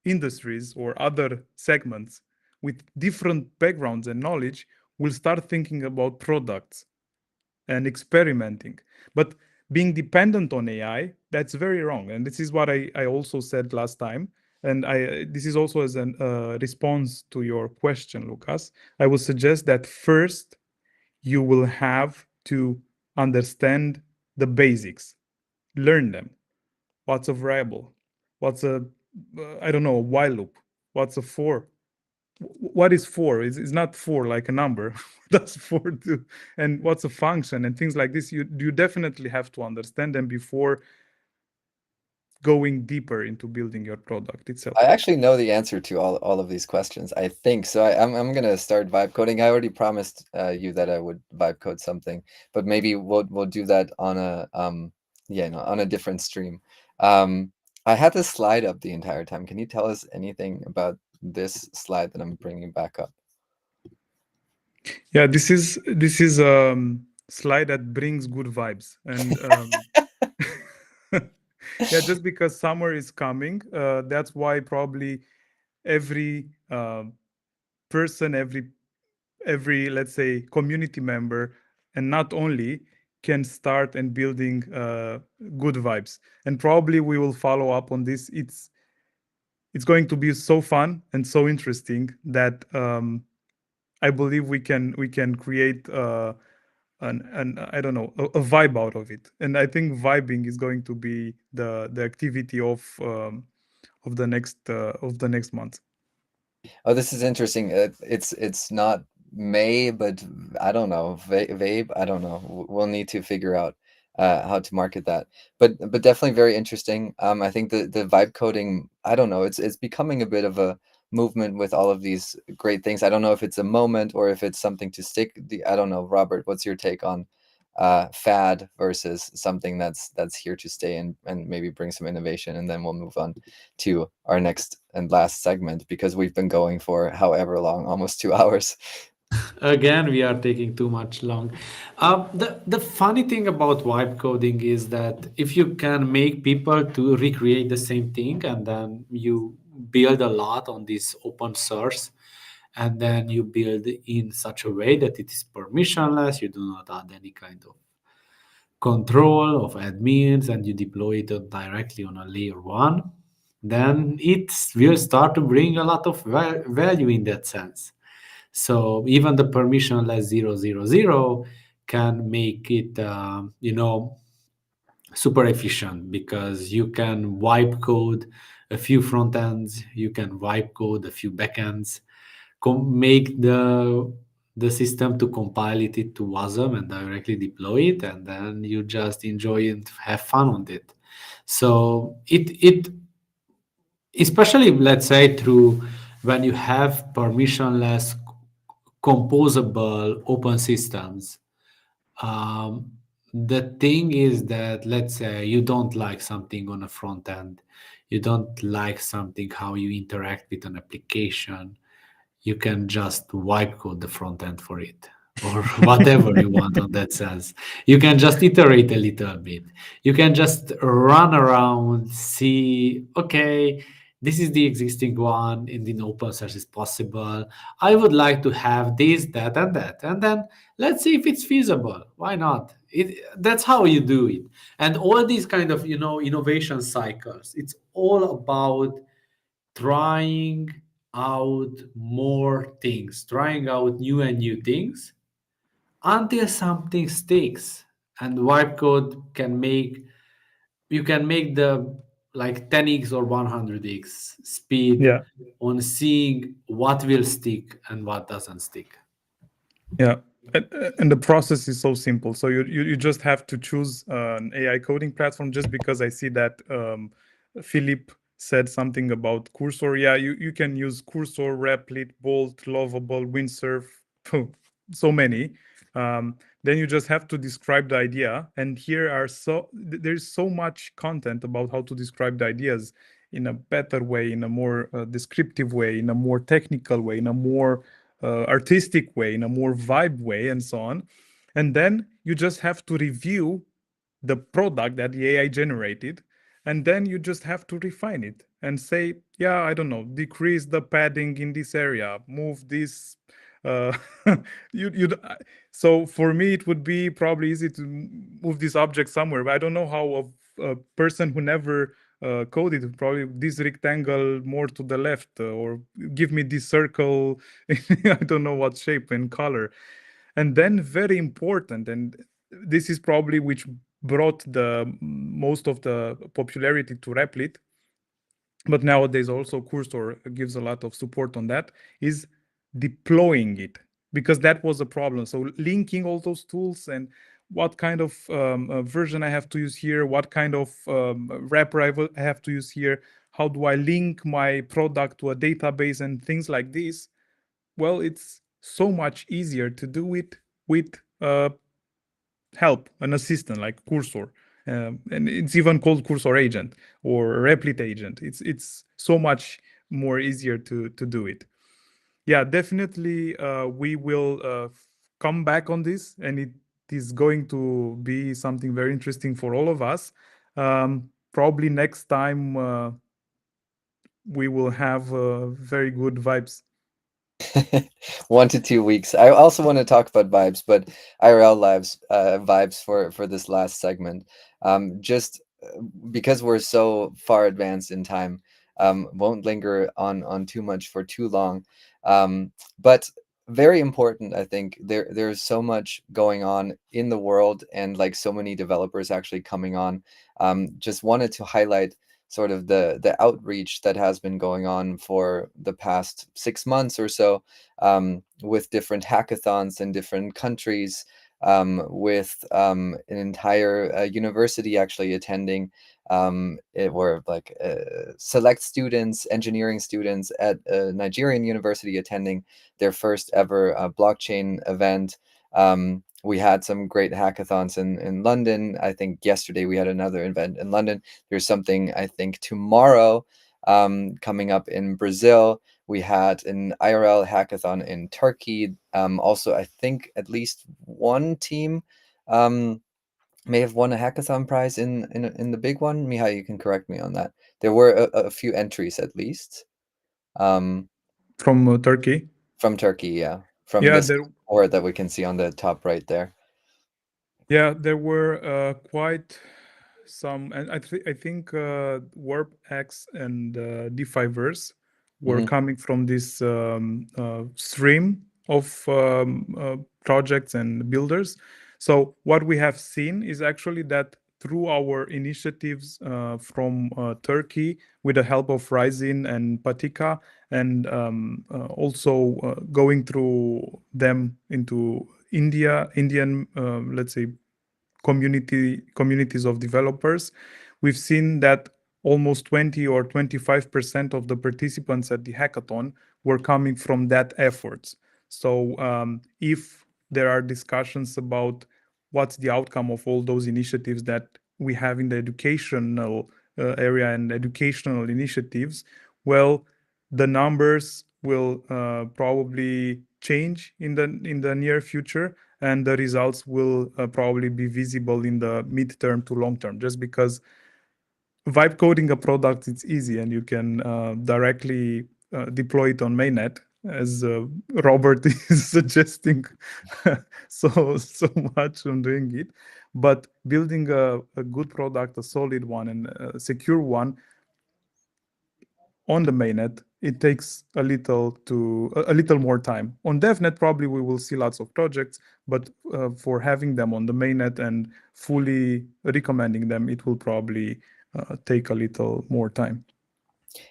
industries or other segments with different backgrounds and knowledge will start thinking about products and experimenting. But being dependent on AI, that's very wrong. And this is what I also said last time. And this is also as a response to your question, Lukas. I would suggest that first you will have to understand the basics, learn them. What's a variable? What's a, I don't know, a while loop? What's a for? What is for? It's not for like a number. That's for do, and what's a function and things like this. You definitely have to understand them before going deeper into building your product itself? I actually know the answer to all of these questions, I think. So I'm gonna start vibe coding. I already promised you that I would vibe code something, but maybe we'll do that on a on a different stream. I had this slide up the entire time. Can you tell us anything about this slide that I'm bringing back up? Yeah, this is slide that brings good vibes, and yeah, just because summer is coming, that's why probably every person, every let's say community member, and not only, can start and building good vibes. And probably we will follow up on this. It's going to be so fun and so interesting that I believe we can create an I don't know, a vibe out of it. And I think vibing is going to be the activity of the next month. Oh, this is interesting. It's not May, but I don't know, Vabe. I don't know. We'll need to figure out how to market that. But definitely very interesting. I think the vibe coding, I don't know. It's becoming a bit of a movement with all of these great things. I don't know if it's a moment or if it's something to stick. I don't know, Robert. What's your take on fad versus something that's here to stay and maybe bring some innovation? And then we'll move on to our next and last segment, because we've been going for however long, almost 2 hours. Again, we are taking too much long. The funny thing about vibe coding is that if you can make people to recreate the same thing, and then you build a lot on this open source, and then you build in such a way that it is permissionless, you do not add any kind of control of admins, and you deploy it directly on a layer one, then it will start to bring a lot of value in that sense. So even the permissionless 000 can make it, super efficient, because you can wipe code a few front ends, you can wipe code a few backends, make the system to compile it to WASM and directly deploy it, and then you just enjoy and have fun with it. So it especially, let's say, through when you have permissionless composable open systems, the thing is that, let's say you don't like something on a front end, you don't like something how you interact with an application, you can just wipe code the front end for it, or whatever you want on that sense. You can just iterate a little bit. You can just run around, see, okay, this is the existing one in the open source is possible. I would like to have this, that, and that. And then let's see if it's feasible. Why not? That's how you do it. And all these kind of, innovation cycles, it's all about trying out more things, trying out new and new things until something sticks. And wipe code you can make the like 10x or 100x speed Yeah. on seeing what will stick and what doesn't stick. Yeah, and the process is so simple. So you just have to choose an AI coding platform. Just because I see that Philip said something about Cursor. Yeah, you can use Cursor, Replit, Bolt, Lovable, Windsurf, so many. Then you just have to describe the idea. And here are there's so much content about how to describe the ideas in a better way, in a more descriptive way, in a more technical way, in a more artistic way, in a more vibe way, and so on. And then you just have to review the product that the AI generated, and then you just have to refine it and say, yeah, I don't know, decrease the padding in this area, move this. Uh, so for me, it would be probably easy to move this object somewhere, but I don't know how a person who never coded, probably this rectangle more to the left, or give me this circle. I don't know what shape and color. And then, very important, and this is probably which brought the most of the popularity to Replit, but nowadays also Cursor gives a lot of support on that, is deploying it, because that was a problem. So linking all those tools, and what kind of version I have to use here, what kind of wrapper I have to use here, how do I link my product to a database and things like this. Well, it's so much easier to do it with help, an assistant like Cursor. And it's even called Cursor agent or Replit agent. It's so much more easier to do it. Yeah, definitely we will come back on this, and it is going to be something very interesting for all of us. Probably next time we will have very good vibes. 1 to 2 weeks. I also want to talk about vibes, but IRL lives vibes for this last segment. Just because we're so far advanced in time, won't linger on too much for too long. But very important, I think there's so much going on in the world, and like so many developers actually coming on. Just wanted to highlight sort of the outreach that has been going on for the past 6 months or so, with different hackathons in different countries, with an entire university actually attending. It were like select students, engineering students at a Nigerian university attending their first ever blockchain event. We had some great hackathons in London. I think yesterday we had another event in London. There's something, I think, tomorrow coming up in Brazil. We had an IRL hackathon in Turkey. Also, I think at least one team may have won a hackathon prize in the big one. Mihai, you can correct me on that. There were a few entries at least. From Turkey? From Turkey, yeah. From Yeah, this board that we can see on the top right there. Yeah, there were quite some, and I think WarpX and DeFiverse were coming from this stream of projects and builders. So what we have seen is actually that through our initiatives from Turkey, with the help of Rising and Patika, and also going through them into Indian, let's say, communities of developers, we've seen that almost 20 or 25% of the participants at the hackathon were coming from that efforts. So if there are discussions about what's the outcome of all those initiatives that we have in the educational area and educational initiatives, well, the numbers will probably change in the near future, and the results will probably be visible in the midterm to long term, just because vibe coding a product, it's easy, and you can directly deploy it on mainnet, as Robert is suggesting so much on doing it. But building a good product, a solid one and a secure one on the mainnet, it takes a little more time. On DevNet, probably we will see lots of projects, but for having them on the mainnet and fully recommending them, it will probably take a little more time.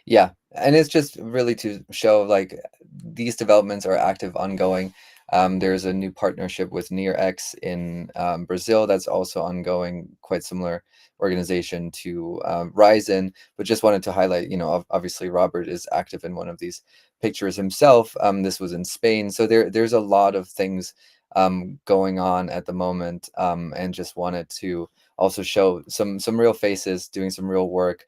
Yeah, and it's just really to show like these developments are active, ongoing. There's a new partnership with NearX in Brazil that's also ongoing, quite similar organization to Ryzen, but just wanted to highlight, obviously Robert is active in one of these pictures himself. This was in Spain, so there's a lot of things going on at the moment, and just wanted to also show some real faces doing some real work.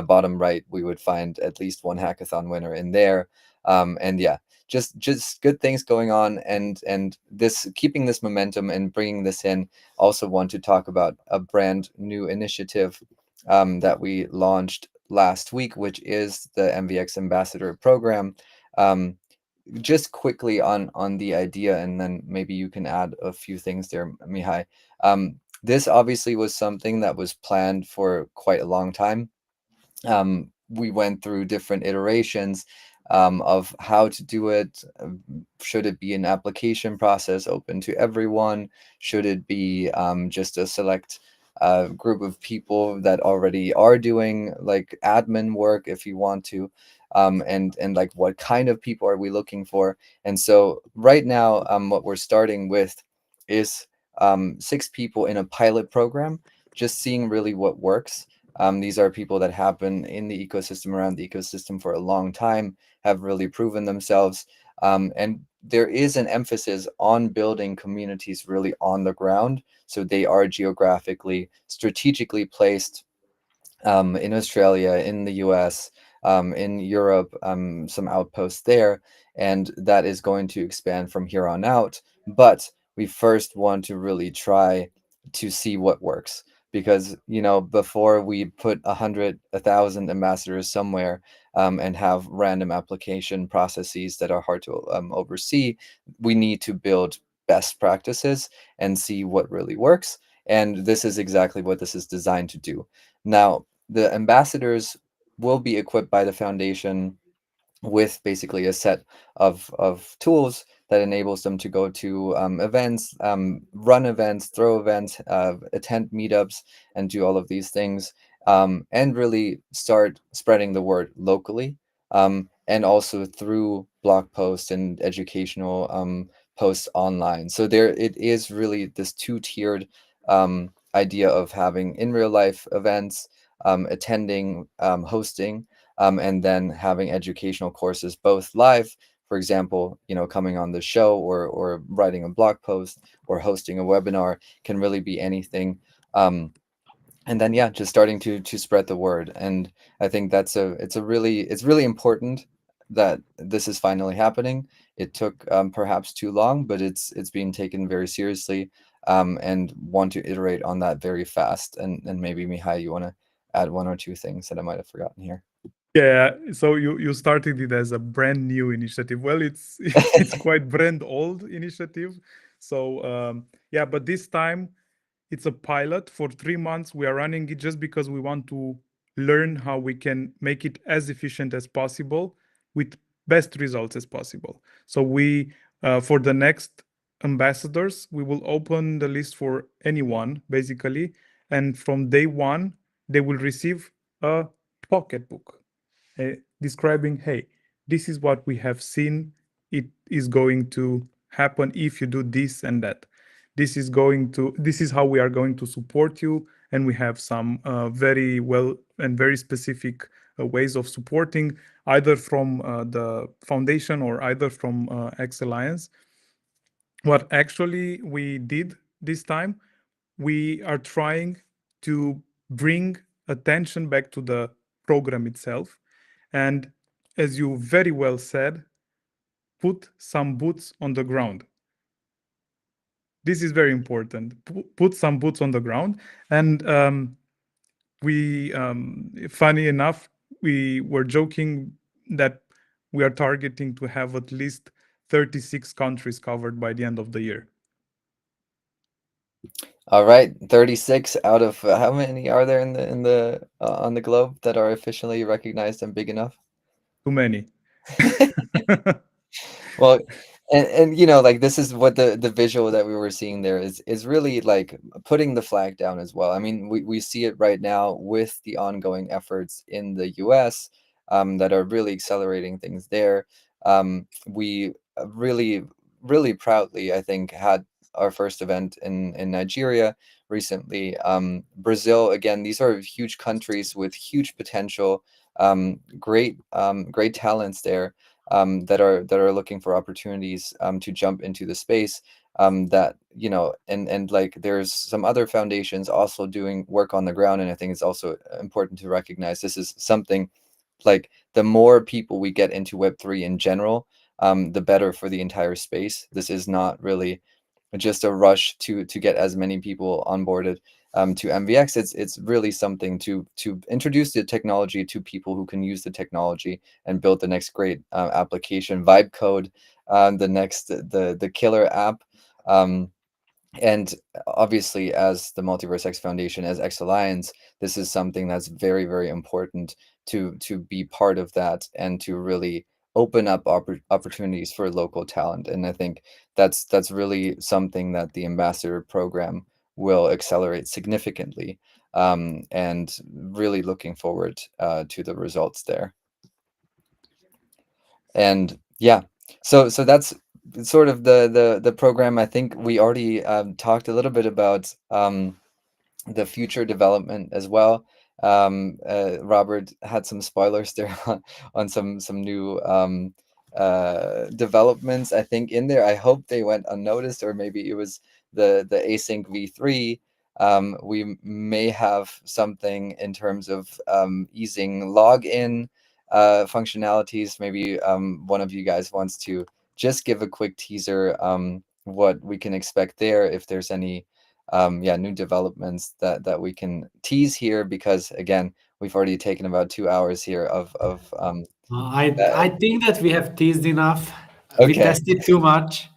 Bottom right, we would find at least one hackathon winner in there. And yeah, just good things going on, and this keeping this momentum and bringing this in. Also want to talk about a brand new initiative that we launched last week, which is the MVX Ambassador Program. Just quickly on the idea, and then maybe you can add a few things there, Mihai. This obviously was something that was planned for quite a long time. We went through different iterations of how to do it. Should it be an application process open to everyone? Should it be just a select group of people that already are doing like admin work if you want to? And like what kind of people are we looking for? And so right now, what we're starting with is 6 people in a pilot program, just seeing really what works. These are people that have been in the ecosystem, around the ecosystem for a long time, have really proven themselves. And there is an emphasis on building communities really on the ground. So they are geographically, strategically placed in Australia, in the US, in Europe, some outposts there. And that is going to expand from here on out. But we first want to really try to see what works. Because, you know, before we put 100, 1,000 ambassadors somewhere and have random application processes that are hard to oversee, we need to build best practices and see what really works. And this is exactly what this is designed to do. Now, the ambassadors will be equipped by the foundation with basically a set of tools that enables them to go to events, run events, throw events, attend meetups, and do all of these things, and really start spreading the word locally, and also through blog posts and educational posts online. So there, it is really this two-tiered idea of having in real life events, attending, hosting, and then having educational courses both live, for example, you know, coming on the show, or writing a blog post or hosting a webinar, can really be anything. And then, yeah, just starting to spread the word. And I think that's it's really important that this is finally happening. It took perhaps too long, but it's being taken very seriously, and want to iterate on that very fast. And maybe, Mihai, you want to add one or two things that I might have forgotten here? Yeah, so you started it as a brand new initiative. Well, it's it's quite brand old initiative. So yeah, but this time it's a pilot for 3 months. We are running it just because we want to learn how we can make it as efficient as possible with best results as possible. So we for the next ambassadors, we will open the list for anyone basically, and from day one they will receive a pocketbook describing, hey, this is what we have seen. It is going to happen if you do this and that. This is how we are going to support you. And we have some very well and very specific ways of supporting, either from the foundation or either from X Alliance. What actually we did this time, we are trying to bring attention back to the program itself. And as you very well said, put some boots on the ground. This is very important. Put some boots on the ground. And we, funny enough, we were joking that we are targeting to have at least 36 countries covered by the end of the year. All right, 36 out of how many are there in the on the globe that are officially recognized and big enough? Too many. Well, and you know, like, this is what the visual that we were seeing there is really like putting the flag down as well. I mean, we see it right now with the ongoing efforts in the US, that are really accelerating things there. We really proudly, I think, had our first event in Nigeria recently. Brazil, again, these are huge countries with huge potential, great talents there, that are looking for opportunities to jump into the space, that, you know, and like, there's some other foundations also doing work on the ground. And I think it's also important to recognize this is something, like, the more people we get into Web3 in general, the better for the entire space. This is not really just a rush to get as many people onboarded to MVX. It's really something to introduce the technology to people who can use the technology and build the next great application, vibe code, the next the killer app. And obviously, as the MultiverseX Foundation, as X Alliance, this is something that's very, very important to be part of that, and to really open up opportunities for local talent. And I think that's really something that the Ambassador Program will accelerate significantly, and really looking forward to the results there. And yeah, so that's sort of the program, I think we already talked a little bit about the future development as well. Robert had some spoilers there on some new developments, I think, in there. I hope they went unnoticed, or maybe it was the async v3. We may have something in terms of easing login functionalities. Maybe one of you guys wants to just give a quick teaser what we can expect there, if there's any new developments that we can tease here, because again, we've already taken about 2 hours here of I think that we have teased enough. We Okay. tested too much.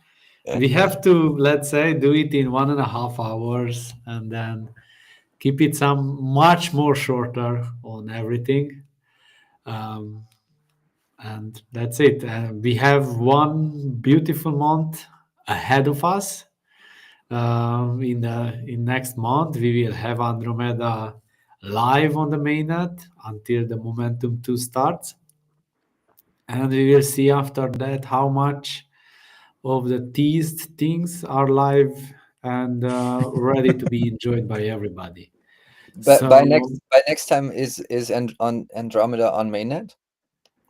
We have to, let's say, do it in 1.5 hours and then keep it some much more shorter on everything. And that's it. We have one beautiful month ahead of us. In next month, we will have Andromeda live on the mainnet until the Momentum 2 starts. And we will see after that how much of the teased things are live and ready to be enjoyed by everybody. But So, by next time is on Andromeda on mainnet,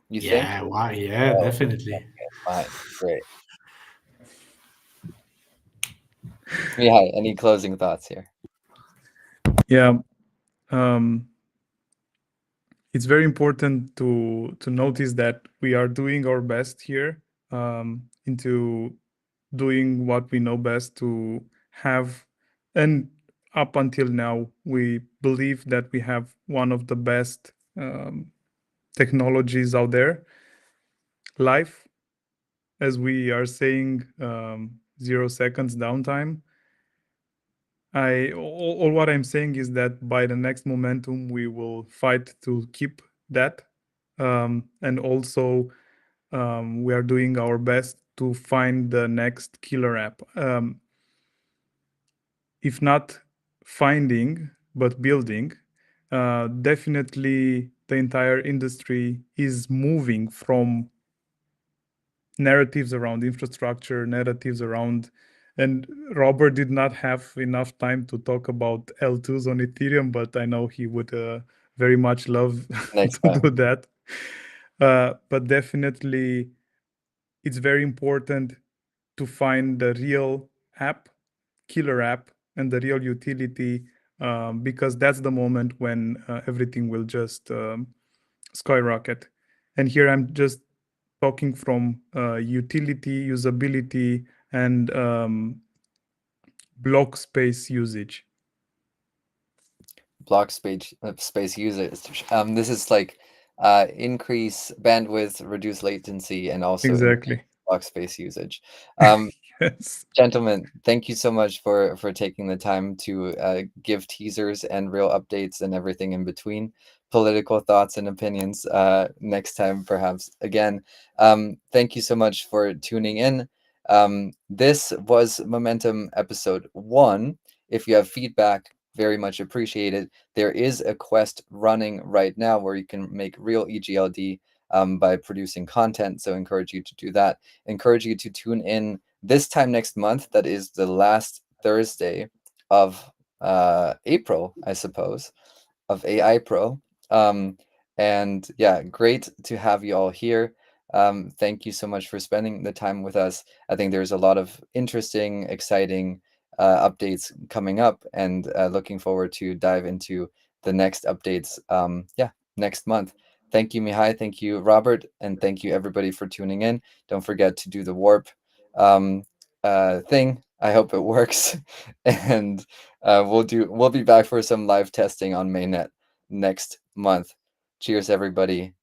you think? yeah, why? Yeah, Oh, definitely. okay, fine, great. Mihai, any closing thoughts here? Yeah, it's very important to notice that we are doing our best here into doing what we know best to have, and up until now, we believe that we have one of the best technologies out there. Life, as we are saying, 0 seconds downtime. All what I'm saying is that by the next momentum, we will fight to keep that, and also we are doing our best to find the next killer app. If not finding, but building, definitely the entire industry is moving from narratives around infrastructure, narratives around, and Robert did not have enough time to talk about L2s on Ethereum, but I know he would very much love Next to time. do that. But definitely, it's very important to find the real app, killer app, and the real utility, because that's the moment when everything will just skyrocket. And here I'm just talking from utility, usability, and block space usage. Block space usage. This is like increase bandwidth, reduce latency, and also Exactly. increase block space usage. Yes. Gentlemen, thank you so much for taking the time to give teasers and real updates and everything in between, political thoughts and opinions. Next time, perhaps again. Thank you so much for tuning in. This was Momentum episode 1. If you have feedback, very much appreciated. There is a quest running right now where you can make real EGLD by producing content. So encourage you to do that. Encourage you to tune in this time next month. That is the last Thursday of April, I suppose, of AI Pro. And yeah, great to have you all here. Thank you so much for spending the time with us. I think there's a lot of interesting, exciting updates coming up, and looking forward to dive into the next updates next month. Thank you, Mihai. Thank you, Robert. And thank you, everybody, for tuning in. Don't forget to do the warp thing. I hope it works. And we'll be back for some live testing on mainnet next month. Cheers, everybody.